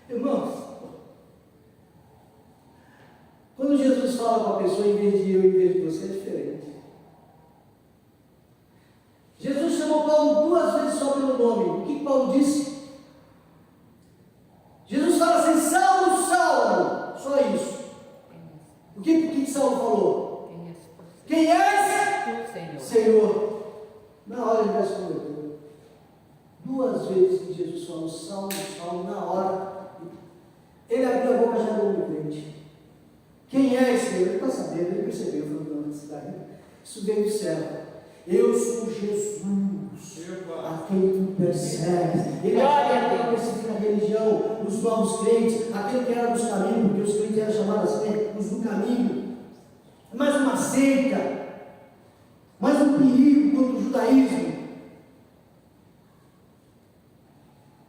H: Irmãos, quando Jesus fala com a pessoa, em vez de eu, em vez de você, é diferente. Jesus chamou Paulo 2 vezes só pelo nome. O que Paulo disse? Jesus fala assim, Saulo, Saulo. Só isso. O que Saulo falou? Quem és?
D: Senhor.
H: Senhor. Na hora ele respondeu. 2 vezes que Jesus falou, Saulo, Saulo, na hora, ele abriu a boca e já deu um crente. Quem é esse Senhor? Ele está sabendo, ele percebeu, falou, não, isso veio do céu. Eu sou Jesus, a quem tu persegues. Ele achava que perseguir a religião, os novos crentes, aquele que era dos caminhos, porque os crentes eram chamados assim, os do caminho. Mais uma seita, mais um perigo contra o judaísmo.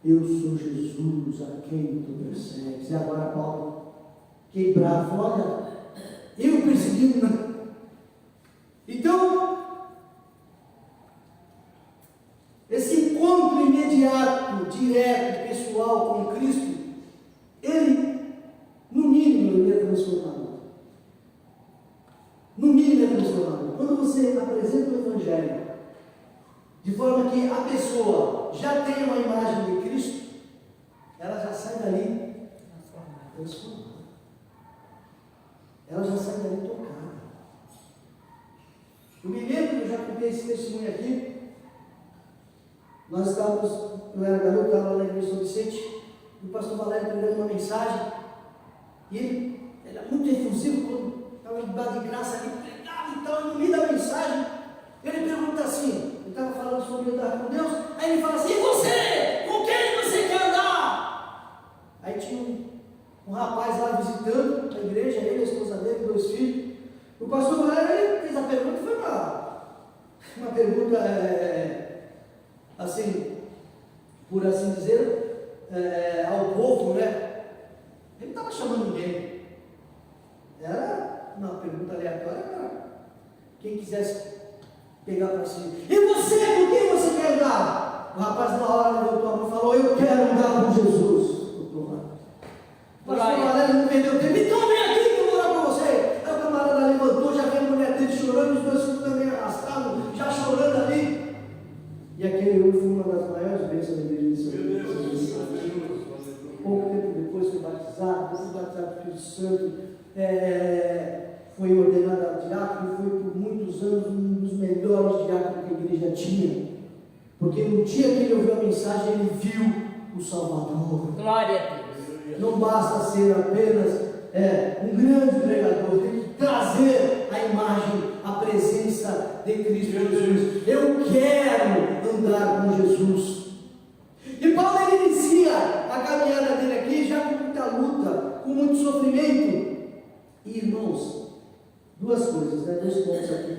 H: Eu sou Jesus, a quem tu persegues. E agora Paulo, quebrado, olha, eu persegui, não. Então, esse encontro imediato, direto, pessoal com Cristo, ele, no mínimo, ele é transformador. No mínimo é transformador. Quando você apresenta o Evangelho, de forma que a pessoa já tem uma imagem de Cristo, ela já sai dali transformada. Ela já sai dali tocada. Eu me lembro, eu já contei esse testemunho aqui. Nós estávamos, eu era garoto, estava lá na igreja de São Vicente, e o pastor Valério pregando uma mensagem, e ele era muito efusivo, quando estava debaixo de graça ali, pregava e tal, e no meio da mensagem, ele pergunta assim, ele estava falando sobre andar com Deus, aí ele fala assim, e você? Com quem você quer andar? Aí tinha um rapaz lá visitando a igreja, ele, a esposa dele, 2 filhos, o pastor Valério, ele fez a pergunta, foi uma pergunta, assim, por assim dizer, ao povo, né? Ele não estava chamando ninguém. Era uma pergunta aleatória para quem quisesse pegar para si. E você, com quem você quer andar? O rapaz na hora levantou a mão e falou, eu quero andar com Jesus. O pastor Valério não perdeu tempo. Então vem aqui que eu vou orar com você. Aí o camarada levantou, já veio a mulher dele chorando, os 2 filhos também arrastados, já chorando ali. E aquele foi uma das maiores bênçãos da igreja de São Paulo. Pouco tempo depois foi batizado com o Espírito Santo, foi ordenado a diácono e foi por muitos anos um dos melhores diáconos que a igreja tinha. Porque no dia que ele ouviu a mensagem, ele viu o Salvador.
D: Glória a Deus.
H: Não basta ser apenas um grande pregador, tem que trazer a imagem, a presença de Cristo Jesus. Eu quero andar com Jesus. E Paulo ele inicia a caminhada dele aqui já com muita luta, com muito sofrimento. E irmãos, 2 coisas, 2 pontos aqui,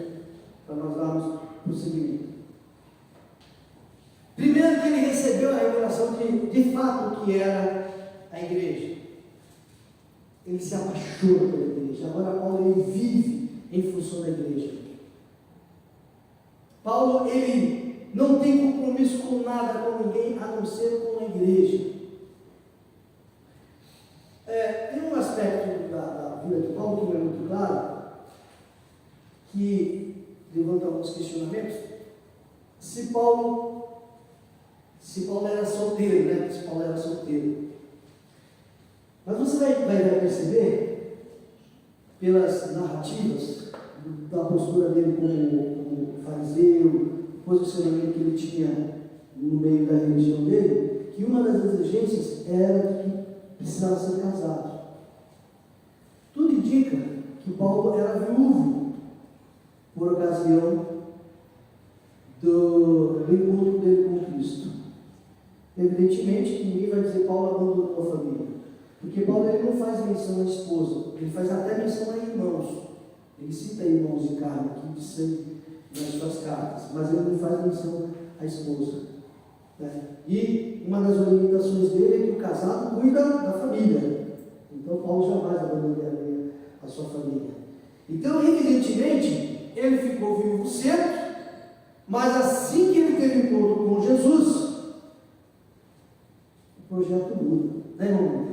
H: para nós darmos prosseguimento. Primeiro que ele recebeu a revelação de fato o que era a igreja. Ele se apaixona pela igreja. Agora Paulo ele vive em função da igreja. Paulo ele não tem compromisso com nada, com ninguém, a não ser com a igreja. Tem um aspecto da vida de Paulo que não é muito claro, que levanta alguns questionamentos. Se Paulo era solteiro, né? Se Paulo era solteiro. Mas você vai perceber, pelas narrativas, da postura dele como fariseu, o posicionamento que ele tinha no meio da religião dele, que uma das exigências era que precisava ser casado. Tudo indica que Paulo era viúvo por ocasião do encontro dele com Cristo. Evidentemente que ninguém vai dizer que Paulo abandonou a família, porque Paulo ele não faz menção à esposa, ele faz até menção a irmãos. Ele cita irmãos de carne, aqui de sangue. nas suas cartas, mas ele não faz menção à esposa. Né? E uma das orientações dele é que o casado cuida da família. Então Paulo jamais abandonaria a sua família. Então, evidentemente, ele ficou viúvo cedo, mas assim que ele teve encontro com Jesus, o projeto muda. Né, irmão?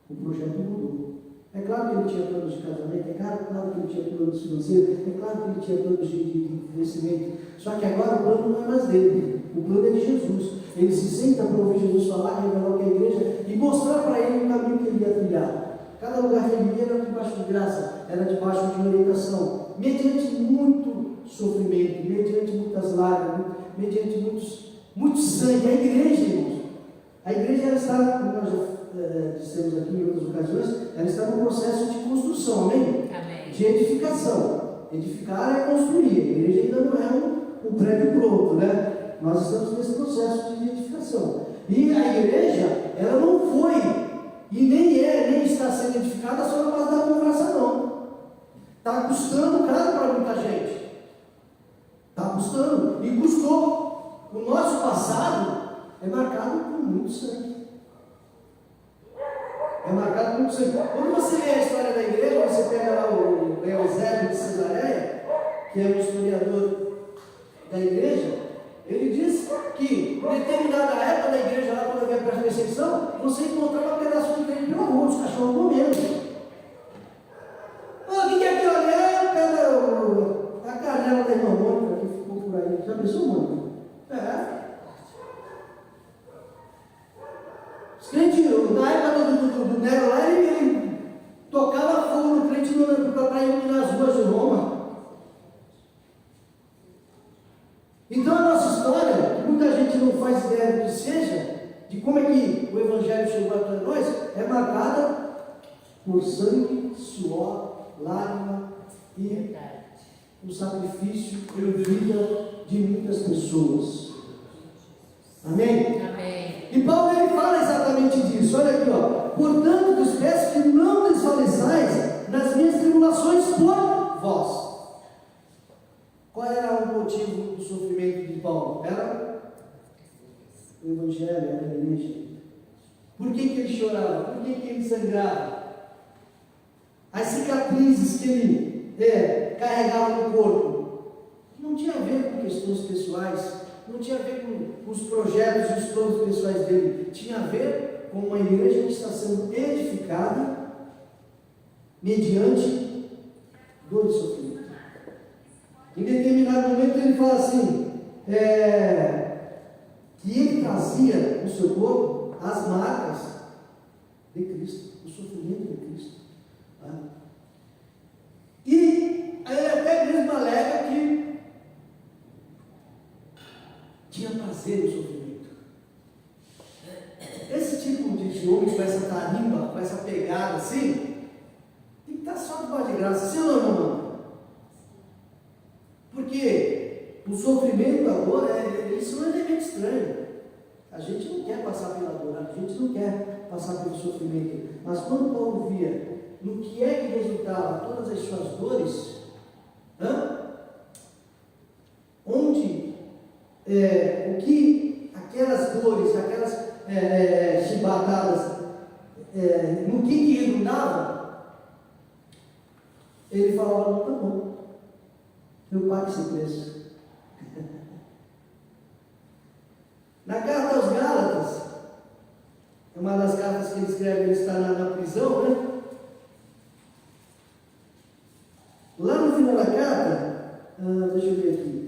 H: O projeto mudou. É claro que ele tinha planos de casamento, é claro que ele tinha planos financeiros, é claro que ele tinha planos de crescimento. Só que agora o plano não é mais dele, o plano é de Jesus. Ele se senta para ouvir Jesus falar, revelar o que é a igreja e mostrar para ele o caminho que ele ia trilhar. Cada lugar que ele ia era debaixo de graça, era debaixo de orientação, mediante muito sofrimento, mediante muitas lágrimas, mediante muito sangue. A igreja, irmãos, a igreja ela está, como nós já dissemos aqui em outras ocasiões, ela está no processo de construção, amém?
D: Amém.
H: De edificação. Edificar é construir, a igreja ainda não é um prédio pronto, né? Nós estamos nesse processo de edificação. E a igreja, ela não foi, e nem está sendo edificada só na base da conversa, não. Está custando caro para muita gente. Está custando, e custou. O nosso passado é marcado por muito sangue. É marcado por muito sangue. Quando você lê a história da igreja, você pega lá o Eusébio de Cesareia, que é o historiador da igreja, ele diz que em determinada época da igreja, lá quando havia a perseguição, você encontrava pedaços de crente pelo amor, os cachorros comendo. O que é que olhar? A canela da irmã Mônica que ficou por aí. Já pensou, Mônica? É. Os crentes, na época do Nero lá, ele tocava fogo no crente para iluminar as ruas de Roma. Então a nossa história, que muita gente não faz ideia do que seja, de como é que o Evangelho chegou até nós, é marcada por sangue, suor, lágrima e o sacrifício e vida de muitas pessoas. Amém?
D: Amém.
H: E Paulo ele fala exatamente disso. Olha aqui, ó. Portanto, vos peço que não desfaleçais nas minhas tribulações por vós. Qual era o motivo do sofrimento de Paulo? Era o Evangelho, era a igreja. Por que ele chorava? Por que ele sangrava? As cicatrizes que ele carregava no corpo não tinha a ver com questões pessoais, não tinha a ver com os projetos e os planos pessoais dele, tinha a ver com uma igreja que está sendo edificada mediante dor e sofrimento. Em determinado momento ele fala assim, que ele trazia no seu corpo as marcas de Cristo, o sofrimento de Cristo. Tá? E ele até mesmo alega que tinha prazer no sofrimento. Esse tipo de homem com essa tarimba, com essa pegada assim, tem que estar só debaixo de graça, sim ou não, irmão? Porque o sofrimento, a dor, isso é um elemento estranho. A gente não quer passar pela dor, a gente não quer passar pelo sofrimento. Mas quando Paulo via no que é que resultava todas as suas dores, onde, o que aquelas dores, aquelas chibatadas, no que redundava, ele falava, não, tá bom, eu pago esse preço. Na carta aos Gálatas, é uma das cartas que ele escreve, ele está na prisão, né? Lá no final da carta, deixa eu ver aqui.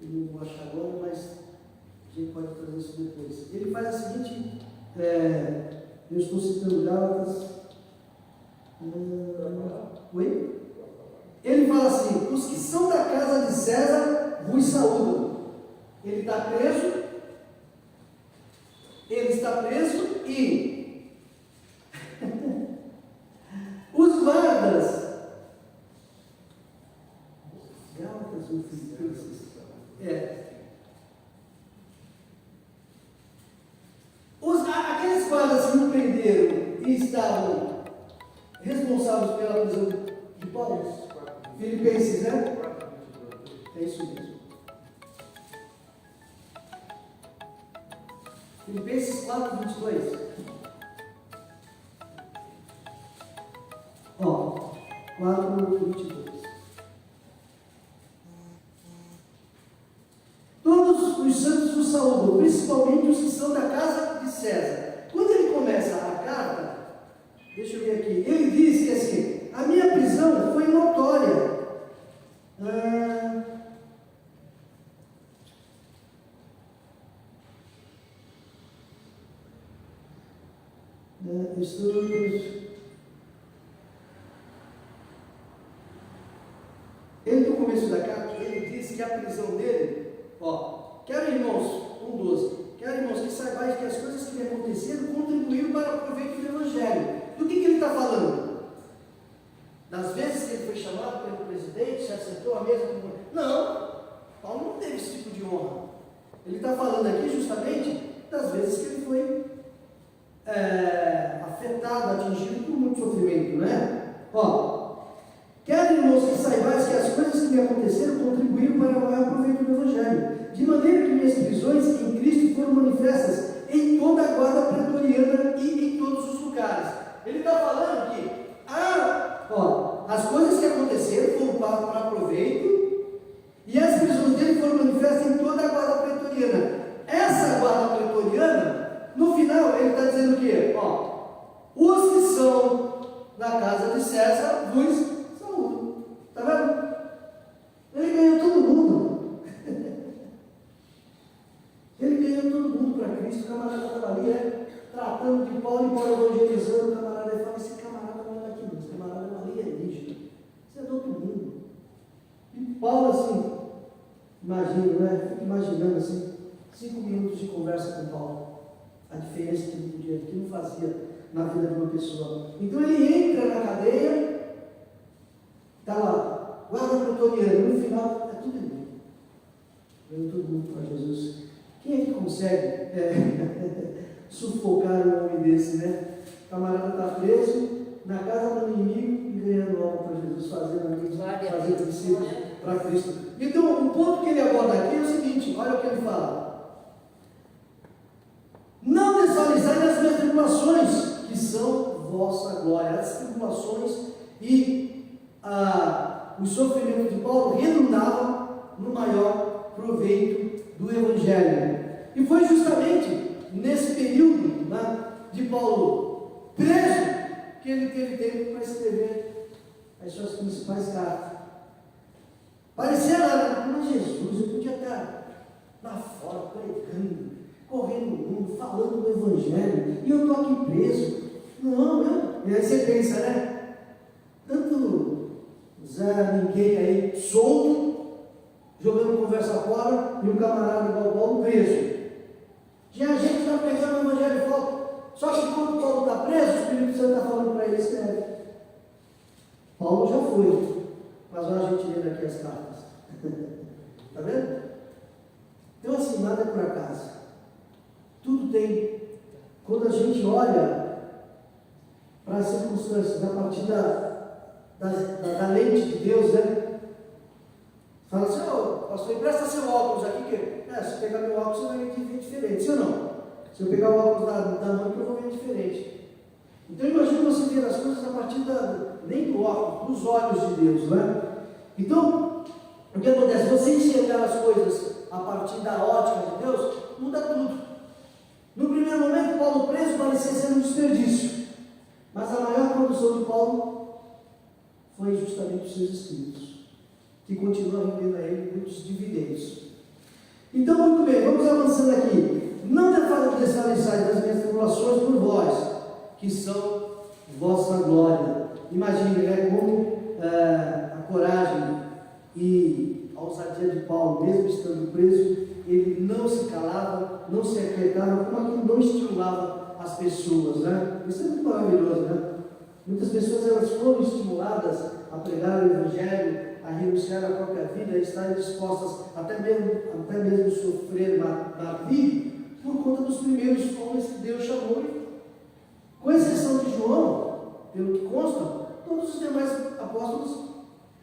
H: Eu não vou achar agora, mas a gente pode trazer isso depois. Ele faz a seguinte, eu estou citando Gálatas. Oi? Ele fala assim, os que são da casa de César vos saúdam. Ele está preso, e os guardas, Gálatas ou Filipenses, estavam responsáveis pela prisão de Paulo? Filipenses, né? É isso mesmo. Filipenses 4, 22. Ó, 4, 22. Todos os santos os saúdam, principalmente os que são da casa de César. Quando ele começa a carta, deixa eu ver aqui, ele diz que assim, a minha prisão foi notória. Ele, no começo da carta, ele diz que a prisão dele, ó, quero irmãos, 1:12, quero irmãos que saibais que as coisas que me aconteceram contribuíram para o proveito do Evangelho. Do que ele está falando? Das vezes que ele foi chamado pelo presidente, se assentou à mesa com... Não, Paulo não teve esse tipo de honra. Ele está falando aqui justamente das vezes que ele foi afetado, atingido por muito sofrimento, né? Ó, quero, irmãos, que saibais que as coisas que me aconteceram contribuíram para o maior proveito do Evangelho, de maneira que minhas prisões em Cristo foram manifestas em toda a guarda pretoriana e em todos os lugares. Ele está falando que as coisas que aconteceram foram para proveito e as prisões dele foram manifestas em toda a guarda pretoriana. Essa guarda pretoriana, no final, ele está dizendo o quê? Ó, os que são da casa de César vos saúdam. Está vendo? Ele ganhou todo mundo. Ele ganhou todo mundo para Cristo. O camarada estava ali, tratando de Paulo e Paulo evangelizando. O camarada fala: esse camarada não é daqui, não. Esse camarada é uma alienígena. Isso é do outro mundo. E Paulo, assim, imagino, né? Fico imaginando assim, 5 minutos de conversa com Paulo. A diferença que não fazia na vida de uma pessoa. Então ele entra na cadeia, está lá, guarda pretoriano, no final é tudo igual. Veio todo mundo para Jesus. Quem é que consegue sufocar um homem desse, né? O camarada está preso na casa do inimigo e ganhando algo para Jesus, fazendo amigos, fazendo discípulos para Cristo. Então o ponto que ele aborda aqui é o seguinte: olha o que ele fala. Não desvalorizai das minhas tribulações, que são vossa glória. As tribulações e os sofrimentos de Paulo redundavam no maior proveito do Evangelho. E foi justamente nesse período, né, de Paulo preso que ele teve tempo para escrever as suas principais cartas. Parecia nada, mas Jesus, eu podia estar lá fora pregando, correndo no mundo, falando do Evangelho, e eu estou aqui preso. Não. E aí você pensa, né? Tanto Zé Ninguém aí solto, jogando conversa fora, e um camarada igual Paulo preso. Tinha gente que está pregando o Evangelho e fora. Só que quando Paulo está preso, o Espírito Santo está falando para ele: escreve. Paulo já foi, mas olha a gente lendo aqui as cartas. Está vendo? Então assim, nada é por acaso. Tudo tem. Quando a gente olha para as circunstâncias, a partir da lente de Deus, né? Fala assim: pastor, empresta seu óculos aqui, que se eu pegar meu óculos, você vai ver diferente, sim ou não? Se eu pegar o óculos da mão, eu vou ver diferente. Então imagina você ver as coisas a partir nem do óculos, dos olhos de Deus, né? Então, o que acontece? Você enxergar as coisas a partir da ótica de Deus, muda tudo. No primeiro momento, Paulo preso parecia ser um desperdício, mas a maior produção de Paulo foi justamente os seus escritos, que continuam rendendo a ele muitos dividendos. Então, muito bem, vamos avançando aqui. Não desfaleçais das minhas tribulações por vós, que são vossa glória. Imagine, né, como a coragem e a ousadia de Paulo, mesmo estando preso, ele não se calava, não se aquietava, como aquilo não estimulava as pessoas, né? Isso é muito maravilhoso, né? Muitas pessoas, elas foram estimuladas a pregar o Evangelho, a renunciar à própria vida, a estarem dispostas até mesmo sofrer martírio por conta dos primeiros homens que Deus chamou Com exceção de João, pelo que consta, todos os demais apóstolos,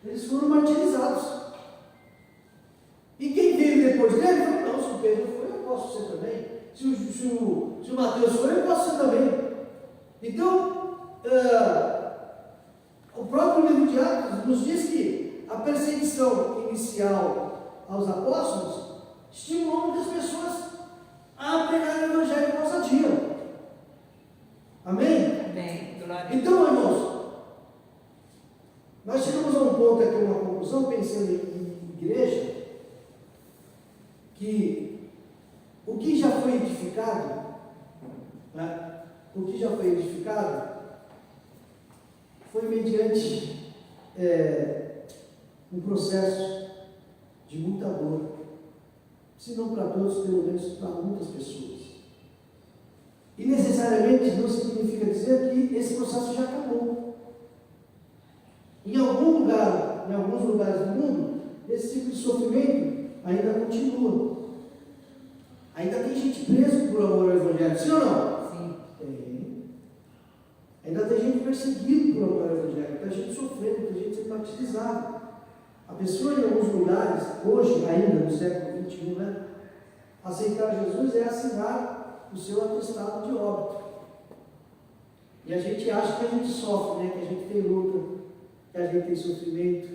H: eles foram martirizados. E quem veio depois dele falou, não, se o Pedro foi, eu posso ser também. Se o Mateus foi, eu posso ser também. Então, o próprio livro de Atos nos diz que a perseguição inicial aos apóstolos estimulou muitas pessoas a pregar o Evangelho com ousadia. Amém?
D: Amém. Glória a Deus.
H: Então, irmãos, nós chegamos a um ponto aqui, uma conclusão, pensando em igreja, que o que já foi edificado, né, foi mediante um processo de muita dor, se não para todos, pelo menos para muitas pessoas. E necessariamente não significa dizer que esse processo já acabou. Em alguns lugares do mundo, esse tipo de sofrimento ainda continua. Ainda tem gente presa por amor ao Evangelho, sim ou não?
D: Sim.
H: Tem. Ainda tem gente perseguida por amor ao Evangelho, tem gente sofrendo, tem gente sendo martirizada. A pessoa em alguns lugares, hoje ainda no século XXI, né, aceitar Jesus é assinar o seu atestado de óbito. E a gente acha que a gente sofre, né, que a gente tem luta, que a gente tem sofrimento.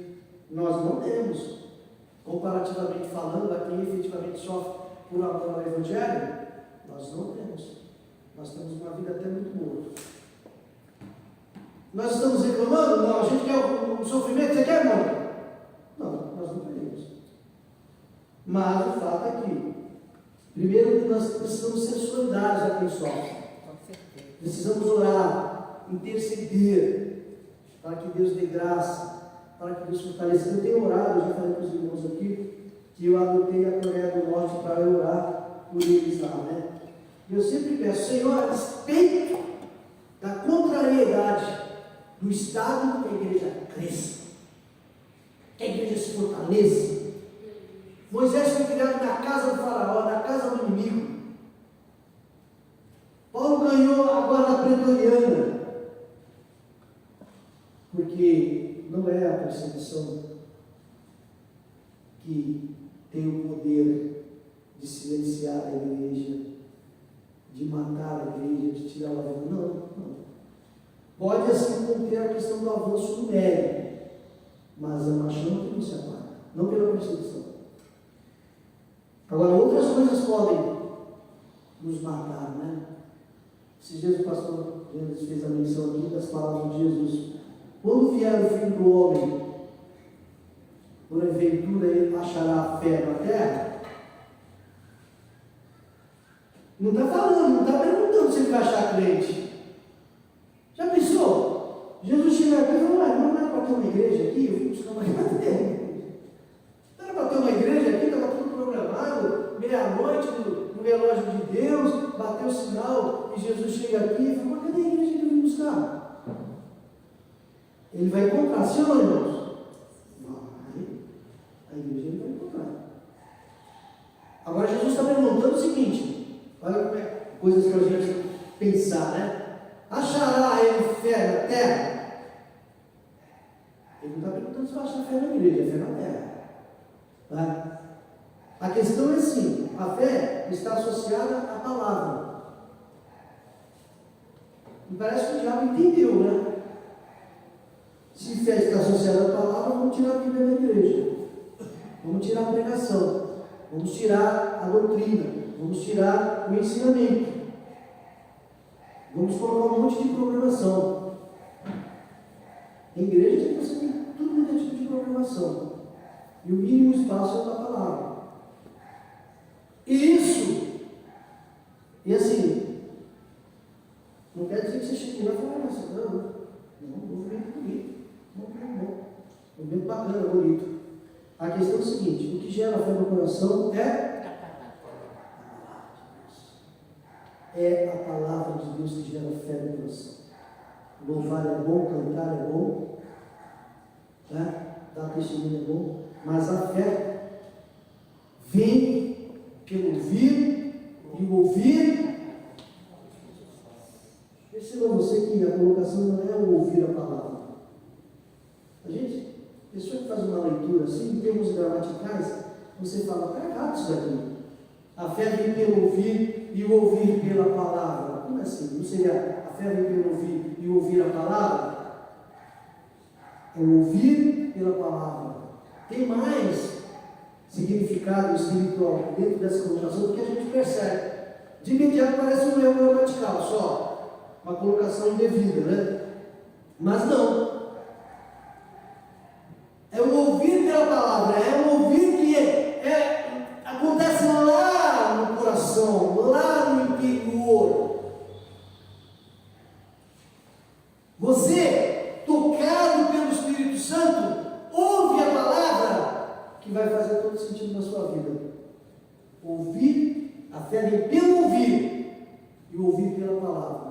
H: Nós não temos. Comparativamente falando, a quem efetivamente sofre por amor ao Evangelho, nós não temos. Nós temos uma vida até muito boa. Nós estamos reclamando? Não. A gente quer o sofrimento, você quer, irmão? Não, nós não queremos. Mas o fato é que, primeiro, nós precisamos ser solidários a quem sofre.
D: Com certeza.
H: Precisamos orar, interceder, para que Deus dê graça, para que Deus fortaleça. Eu tenho orado, eu já falei para os irmãos aqui, que eu adotei a Coreia do Norte para eu orar por eles lá, né? E eu sempre peço, Senhor, a respeito da contrariedade do Estado, que a igreja cresça, que a igreja se fortaleça. Moisés foi criado na casa do faraó, na casa do inimigo. Paulo ganhou a guarda pretoriana, porque não é a perseguição que tem o poder de silenciar a igreja, de matar a igreja, de tirar o avanço. Não. Pode assim conter a questão do avanço numérico, mas a chama que não se apaga, não pela perseguição. Agora, outras coisas podem nos matar, né? Esses dias o pastor Jesus fez a menção aqui das palavras de Jesus. Quando vier o Filho do Homem, porventura ele achará fé na terra? Não está falando, não está perguntando se ele vai achar crente. Já pensou? Jesus chega aqui e fala, não era para ter uma igreja aqui? Eu fui buscar uma igreja. Não era para ter uma igreja aqui, estava tudo programado, meia-noite no relógio de Deus, bateu o sinal e Jesus chega aqui e fala, mas cadê a igreja que eu vim buscar? Ele vai encontrar, sim ou não, irmãos? Vai. A igreja ele vai encontrar. Agora Jesus está perguntando o seguinte, olha como é, coisas que a gente pensar, né? Achará ele fé na terra? Ele não está perguntando se vai achar fé na igreja, é fé na terra. Tá? A questão é assim, a fé está associada à palavra. E parece que o diabo entendeu, né? Se fé está associada à palavra, vamos tirar a Bíblia da igreja. Vamos tirar a pregação. Vamos tirar a doutrina. Vamos tirar o ensinamento. Vamos colocar um monte de programação. A igreja tem que ser tudo dentro tipo de programação. E o mínimo espaço é da palavra. Isso, e assim, não quer dizer que você chegue lá e fala, nossa, não, movimento bonito, movimento bacana, bonito. A questão é o seguinte, o que gera fé no coração é a palavra de Deus que gera fé no coração. Louvar é bom, cantar é bom, né? Dar testemunho é bom, mas a fé vem pelo ouvir e o ouvir. Esse para você que a colocação não é o ouvir a palavra. A gente, a pessoa que faz uma leitura assim, em termos gramaticais, você fala, está errado isso daqui. A fé vem pelo ouvir e o ouvir pela palavra. Como assim? Não seria a fé vem pelo ouvir e o ouvir a palavra? É o ouvir pela palavra. Tem mais significado espiritual dentro dessa colocação do que a gente percebe. De imediato parece um erro gramatical, só uma colocação indevida, né? Mas não. É o ouvir pela palavra, é o ouvir que acontece lá no coração, lá no interior. Você, tocado pelo Espírito Santo, ouve a palavra que vai fazer todo sentido na sua vida. Ouvir, a fé vem pelo ouvir e o ouvir pela palavra.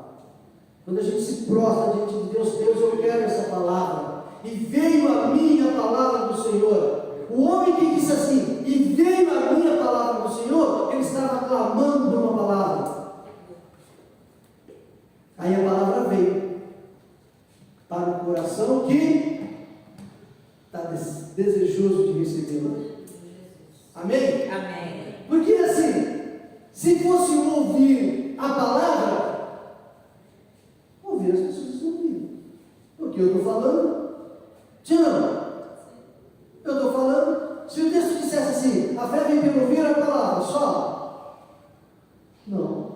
H: Quando a gente se prostra diante de Deus, Deus, eu quero essa palavra. E veio a mim a palavra do Senhor. O homem que disse assim, e veio a mim a palavra do Senhor, ele estava clamando por uma palavra. Aí a palavra veio para o coração que está desejoso de recebê-la. Amém?
D: Amém.
H: Porque assim, se fosse ouvir a palavra, ouvir as pessoas estão ouvindo. Porque eu estou falando. Não, eu estou falando, se o texto dissesse assim, a fé vem pelo ouvir a palavra, só? Não.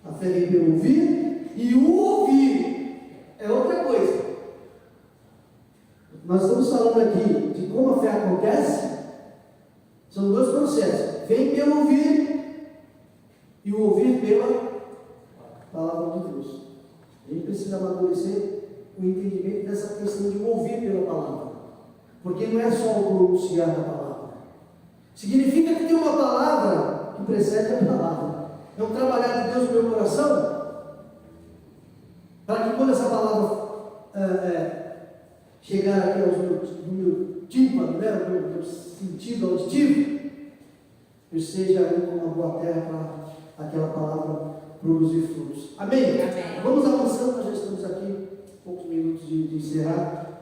H: A fé vem pelo ouvir e o ouvir é outra coisa. Nós estamos falando aqui de como a fé acontece, são dois processos. Vem pelo ouvir e o ouvir pela palavra de Deus. A gente precisa amadurecer o entendimento dessa questão de ouvir pela palavra, porque não é só o pronunciar da palavra, significa que tem uma palavra que precede a palavra, é um trabalhar de Deus no meu coração, para que quando essa palavra chegar aqui no meu tímpano, né, no meu sentido auditivo, eu seja ali como uma boa terra para aquela palavra produzir frutos. Amém?
D: Amém.
H: Vamos avançando, nós já estamos aqui poucos minutos de encerrar.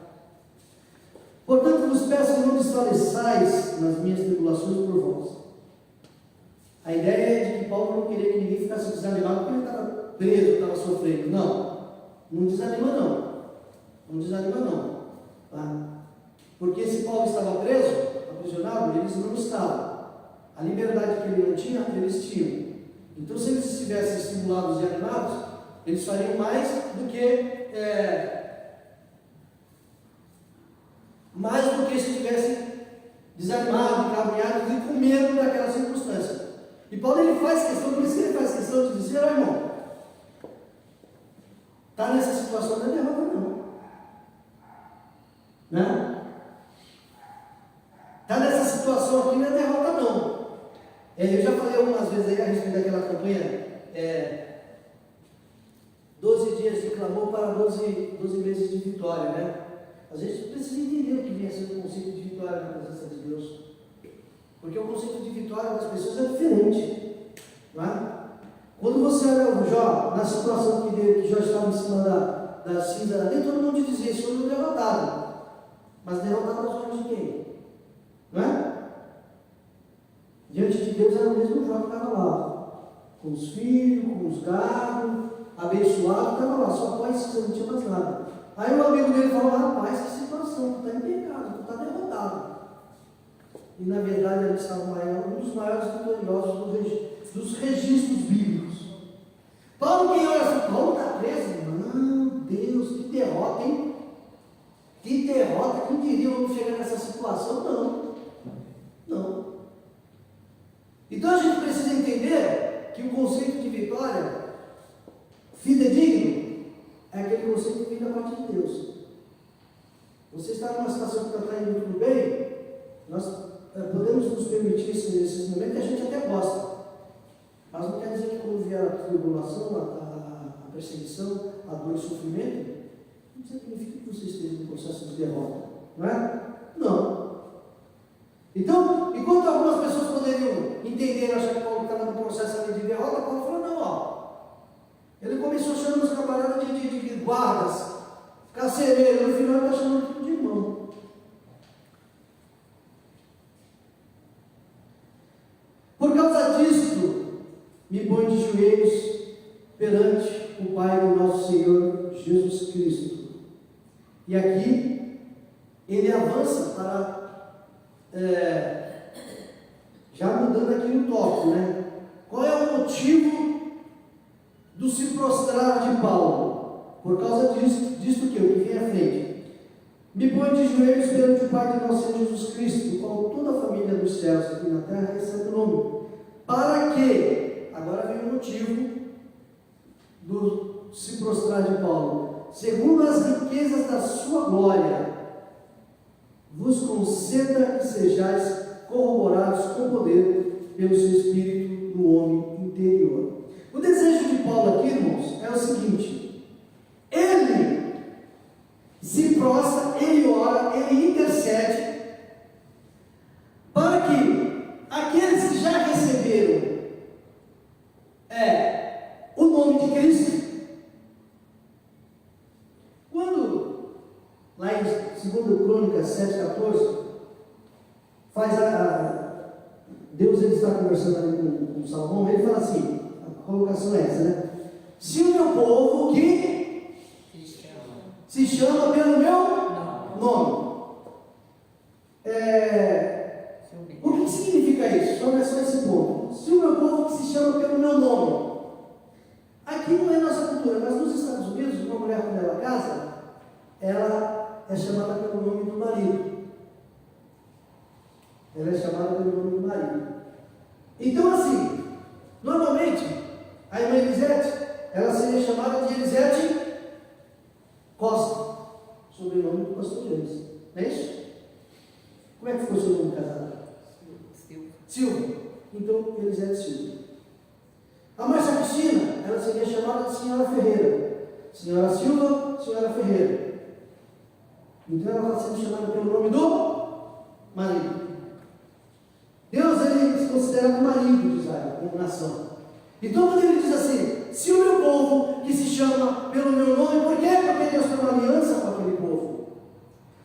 H: Portanto, vos peço que não desfaleçais nas minhas tribulações por vós. A ideia é de que Paulo não queria que ninguém ficasse desanimado porque ele estava preso, estava sofrendo. Não desanima não. Não desanima não. Tá? Porque se Paulo estava preso, aprisionado, eles não estavam. A liberdade que ele não tinha, eles tinham. Então, se eles estivessem estimulados e animados, eles fariam mais do que se estivessem desanimados, encaminhados e com medo daquela circunstância. E Paulo ele faz questão, por isso que ele faz questão de dizer, irmão, está nessa situação, não é derrota não. Né? Está nessa situação aqui, não é derrota não. Eu já falei algumas vezes aí a respeito daquela campanha, 12 dias de clamor para 12 meses de vitória, né? Às vezes você precisa entender o que vem a ser o conceito de vitória na presença de Deus. Porque o conceito de vitória das pessoas é diferente. Não é? Quando você olha o Jó, na situação que Jó estava em cima da cinza, nem todo mundo dizia, esse homem é derrotado. Mas derrotado aos olhos de quem? Não é? Diante de Deus era o mesmo Jó que estava lá. Com os filhos, com os gados, abençoado, estava lá, só pode você não tinha mais nada. Aí o amigo dele falou, rapaz, que situação, tu está em pecado, tu está derrotado. E na verdade ele estava um dos maiores vitoriosos dos registros bíblicos. Paulo, quem olha assim, Paulo está preso? Não, Deus, que derrota, hein? Que derrota, quem diria vamos chegar nessa situação? Não. Então a gente precisa entender que o conceito de vitória fidedigno é aquele conceito que vem da parte de Deus. Você está numa situação que está indo tudo bem, nós podemos nos permitir esses momentos que a gente até gosta. Mas não quer dizer que quando vier a tribulação, a perseguição, a dor e o sofrimento, não significa que você esteja no processo de derrota. Não é? Não. Então, enquanto algumas pessoas poderiam entender, achar que Paulo estava no processo ali de derrota, Paulo falou, não, Ele começou chamando os camaradas de guardas, carcereiro, no final ele está chamando tudo de irmão. Por causa disto, me põe de joelhos perante o Pai do nosso Senhor Jesus Cristo. E aqui, ele avança para, já mudando aqui o tópico, né? Qual é o motivo do se prostrar de Paulo? Por causa disto que o que vem à frente. Me põe de joelhos perante o Pai de nosso Senhor Jesus Cristo, com toda a família dos céus aqui na terra, recebe o nome. Para que, agora vem o motivo do se prostrar de Paulo, segundo as riquezas da sua glória, vos conceda que sejais corroborados com poder pelo seu Espírito no homem interior. O desejo de Paulo aqui, irmãos, é o seguinte: ele se prostra, ele ora, ele intercede para que aqueles que já receberam o nome de Cristo, quando lá em 2 Crônicas 7,14 Deus ele está conversando ali com Salomão, ele fala assim, a colocação é essa, né? Se o meu povo que se chama pelo meu nome. O que significa isso? Só esse ponto. Se o meu povo que se chama pelo meu nome. Aqui não é nossa cultura, mas nos Estados Unidos, uma mulher quando ela casa, ela é chamada pelo nome do marido. Ela é chamada pelo nome do marido. Então assim, normalmente, a irmã Elisete, ela seria chamada de Elisete Costa, sobrenome do pastor James. Não é isso? Como é que ficou o seu nome casado? Silva. Então, Elisete Silva. A Márcia Cristina, ela seria chamada de Senhora Ferreira. Senhora Silva, Senhora Ferreira. Então, ela está sendo chamada pelo nome do marido. Deus, ele se considera o marido de Israel, como nação. Então, quando ele diz assim, se o meu povo, que se chama pelo meu nome, por quê? Porque Deus tem uma aliança com aquele povo.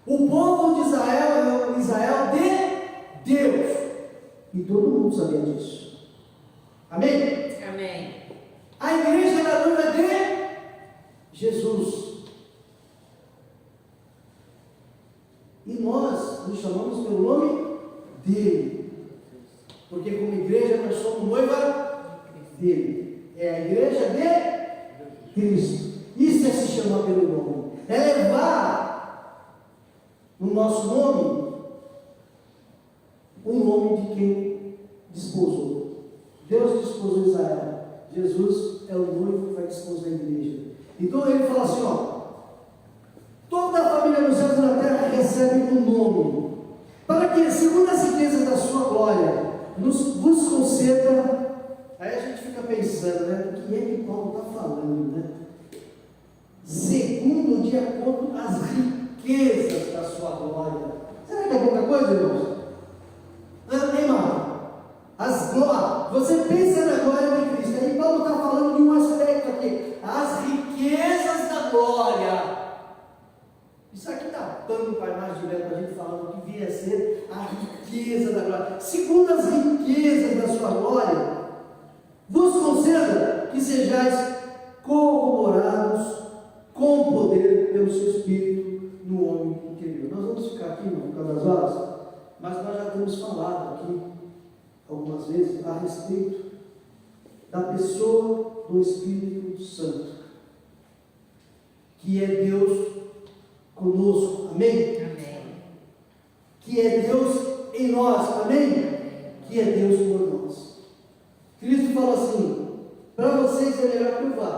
H: O povo de Israel é o Israel de Deus. E todo mundo sabia disso. Amém?
D: Amém.
H: A igreja era noiva de Jesus. E nós nos chamamos pelo nome dele. Porque como igreja nós somos noiva dele. É a igreja de Cristo. Isso é se chamar pelo nome. É levar no nosso nome o nome de quem desposou. Deus desposou Israel. Jesus é o noivo que vai desposar a igreja. Então ele fala assim, toda a família dos céus e na terra recebe um nome, para que, segundo as riquezas da sua glória, vos conceda. Aí a gente fica pensando, né? O que é que Paulo está falando, né? Segundo, de acordo com as riquezas da sua glória. Será que é pouca coisa, irmãos? Você pensa na glória de Cristo. Aí Paulo está falando de um aspecto aqui. As riquezas da glória. Isso aqui está dando para mais direto para a gente falando o que viria a ser a riqueza da glória. Segundo as riquezas da sua glória, vos conceda que sejais corroborados com poder pelo seu Espírito no homem interior. Nós vamos ficar aqui por causa das horas, mas nós já temos falado aqui algumas vezes a respeito da pessoa do Espírito Santo, que é Deus conosco, amém?
D: Amém.
H: Que é Deus em nós, amém? Que é Deus por nós. Cristo fala assim, para vocês é melhor que eu vá,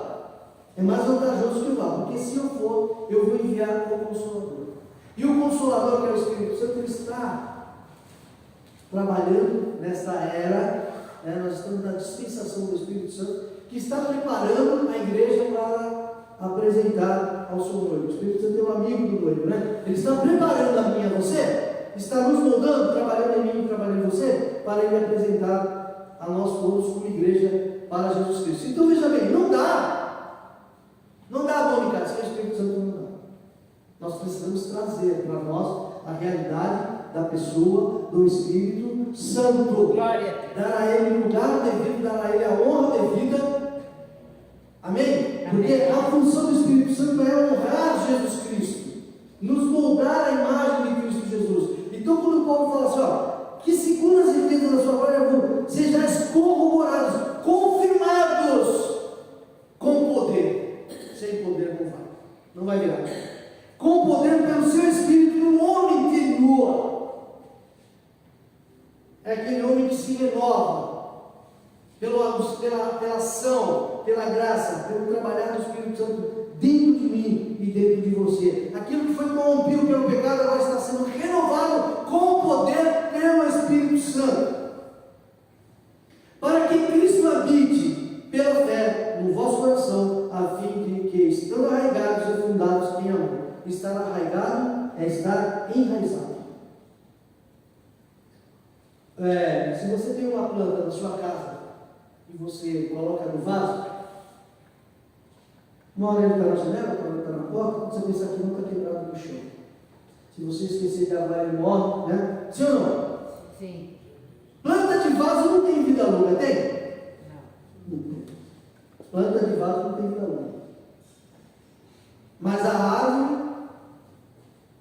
H: é mais vantajoso que eu vá, porque se eu for, eu vou enviar o Consolador. E o Consolador, que é o Espírito Santo, ele está trabalhando nesta era, né? Nós estamos na dispensação do Espírito Santo, que está preparando a igreja para apresentar ao seu noivo. O Espírito Santo é um amigo do noivo, né? Ele está preparando a mim e a você, está nos moldando, trabalhando em mim e trabalhando em você, para ele apresentar a nós todos como igreja para Jesus Cristo. Então veja bem, não dá nós precisamos trazer para nós a realidade da pessoa do Espírito Santo.
D: Glória a Deus.
H: Dar a Ele o lugar devido, dar a Ele a honra devida. Amém? Porque a função do Espírito Santo é honrar Jesus Cristo, nos moldar a imagem de Cristo Jesus. Então, quando Paulo fala assim, ó, que segundo as riquezas da sua glória sejais corroborados, confirmados com poder. Sem poder não vai virar. Com poder pelo seu Espírito no homem interior. É aquele homem que se renova pela ação, pela graça, pelo trabalhar do Espírito Santo dentro de mim e dentro de você. Aquilo que foi corrompido pelo pecado agora está sendo renovado com poder pelo Espírito Santo. Para que Cristo habite pela fé no vosso coração, a fim de que, estando arraigados e fundados em amor, estar arraigado é estar enraizado. Se você tem uma planta na sua casa e você coloca no vaso, uma hora ele está na janela, outra hora ele está na porta, quando você pensar que não está quebrado no chão. Se você esquecer de avar, ele morre, né? Sim ou não?
D: Sim.
H: Planta de vaso não tem vida longa, tem? Não tem. Planta de vaso não tem vida longa. Mas a árvore,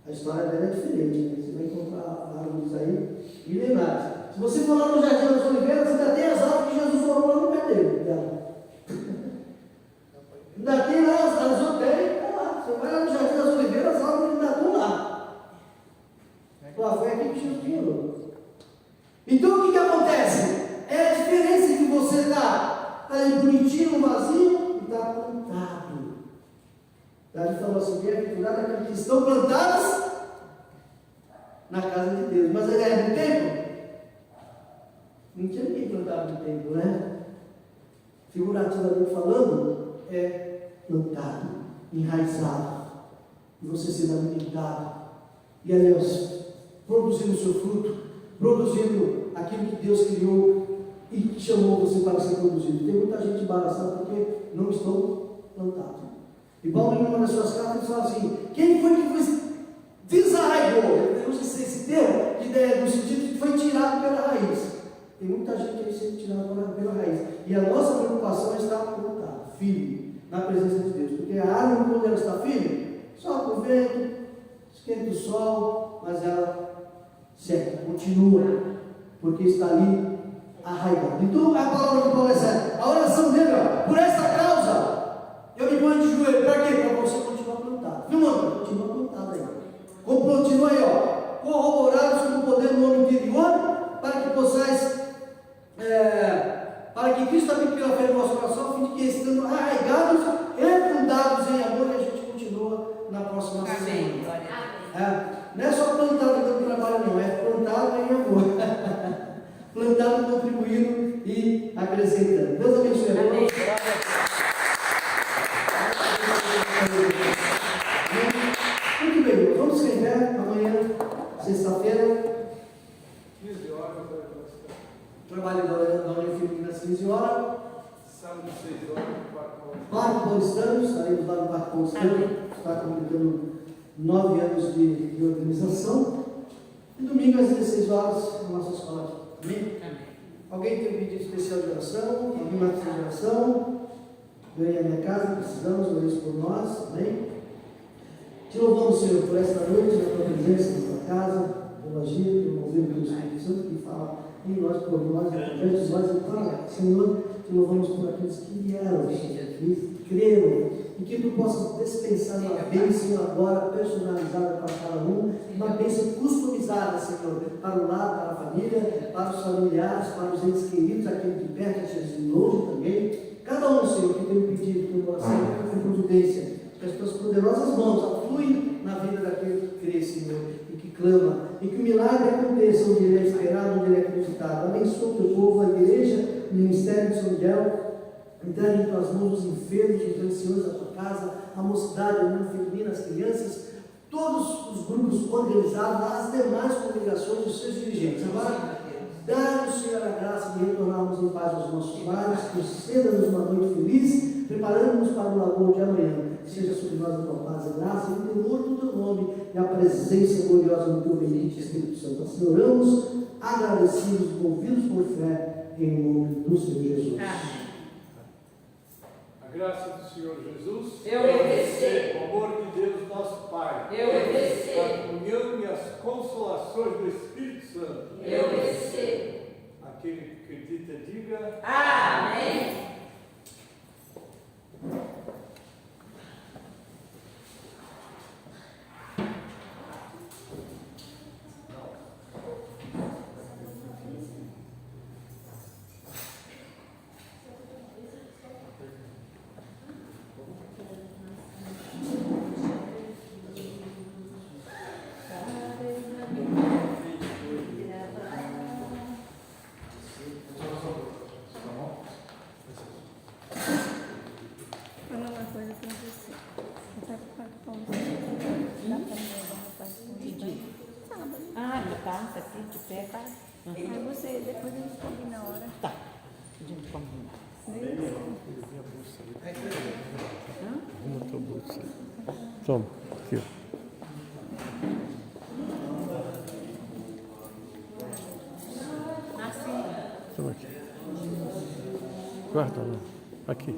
H: a história dela é diferente, né? Você vai encontrar árvores aí milenares. Se você for lá no Jardim das Oliveiras, ainda tem as árvores que Jesus falou lá no pé dele. Ainda tem lá as hotéis, está lá. Você vai lá no Jardim das Oliveiras, as árvores ainda estão lá. Foi aqui que Jesus criou. Então o que acontece? É a diferença que você está ali bonitinho, no vazio, e está plantado. Davi falou assim: bem-aventurado aqueles que estão plantados na casa de Deus. Mas ele era do templo? Não tinha ninguém plantado no templo, né? Figurativamente falando, é plantado, enraizado, e você sendo alimentado, e ali, produzindo o seu fruto, produzindo aquilo que Deus criou e chamou você para ser produzido. Tem muita gente embaraçada porque não estão plantados. E Paulo, em uma das suas cartas, ele fala assim: quem foi que desarraigou? Ele usa esse termo no sentido de foi tirado pela raiz. Tem muita gente que sendo tirada pela raiz. E a nossa preocupação é estar plantado, firme, na presença de Deus. Porque a árvore, quando ela está firme, sopra o vento, esquenta o sol, mas ela seca, continua, porque está ali arraigado. Então a palavra de Paulo é certa. A oração dele, por essa causa, eu me ponho de joelho. Para quê? Para você continuar plantado. Viu, mano? Continua plantado aí. Continua aí, corroborados com o poder do homem interior, para que possais, para que Cristo habite pela fé no nosso coração, a fim de que, estando arraigados e fundados em amor, a gente continua na próxima semana. Não é só plantado dando trabalho, não, é plantado em amor. Plantado, contribuindo e acrescentando. Deus abençoe. Amém. Muito bem, vamos se lembrar amanhã, sexta-feira.
E: 15 horas.
H: Trabalho da manhã feminina às 15 horas.
E: Sábado, 6 horas,
H: Parque Paulistano, estaremos lá no Parque Paulistano. Está completando 9 anos de organização. E domingo às 16 horas, na nossa escola. Amém? Alguém tem um pedido especial de oração? Alguém mais de oração? Venha à minha casa, precisamos, ore por nós. Amém? Te louvamos, Senhor, por esta noite, na tua presença, na tua casa, pelo agir, pelo mover do Espírito Santo que fala em nós, por nós, através de nós. Então, Senhor, te louvamos por aqueles que vieram, que creram, e que tu possas dispensar uma bênção agora personalizada para cada um, uma bênção customizada, Senhor, para o lar, para a família, para os familiares, para os entes queridos, aqueles de perto, aqueles de longe também. Cada um, Senhor, que tem um pedido, tem uma oração, tem providência, que as tuas poderosas mãos afluem na vida daquele que crê, Senhor, e que clama, e que o milagre aconteça onde ele é esperado, onde ele é acreditado. Abençoa o teu povo, a igreja, o ministério de São Miguel. Entregue em tuas mãos os enfermos, os anciões da tua casa, a mocidade, a união feminina, as crianças, todos os grupos organizados, as demais congregações, os seus dirigentes. Agora, dá-nos, Senhor, a graça de retornarmos em paz aos nossos lares, conceda-nos uma noite feliz, preparando-nos para o labor de amanhã. seja sobre nós a tua paz e graça, e o temor do teu nome e a presença gloriosa do teu bendito Espírito Santo. Assim oramos, agradecidos, movidos por fé, em nome do Senhor Jesus.
D: Amém.
E: A graça do Senhor Jesus,
D: Eu recebo.
E: o amor de Deus, nosso Pai,
D: Eu recebo.
E: a comunhão e as consolações do Espírito Santo.
D: Eu recebo.
E: Aquele que acredita, diga.
D: Amém.
I: Fala uma coisa pra você. Você tá com o pão de dá pra mim dar uma sábado.
D: Ah, tá aqui de pé.
I: Aí você, depois a gente combina a hora.
D: Tá. A gente combina.
E: Arruma tua bolsa. Toma, aqui. Toma aqui. Guarda lá. Aqui.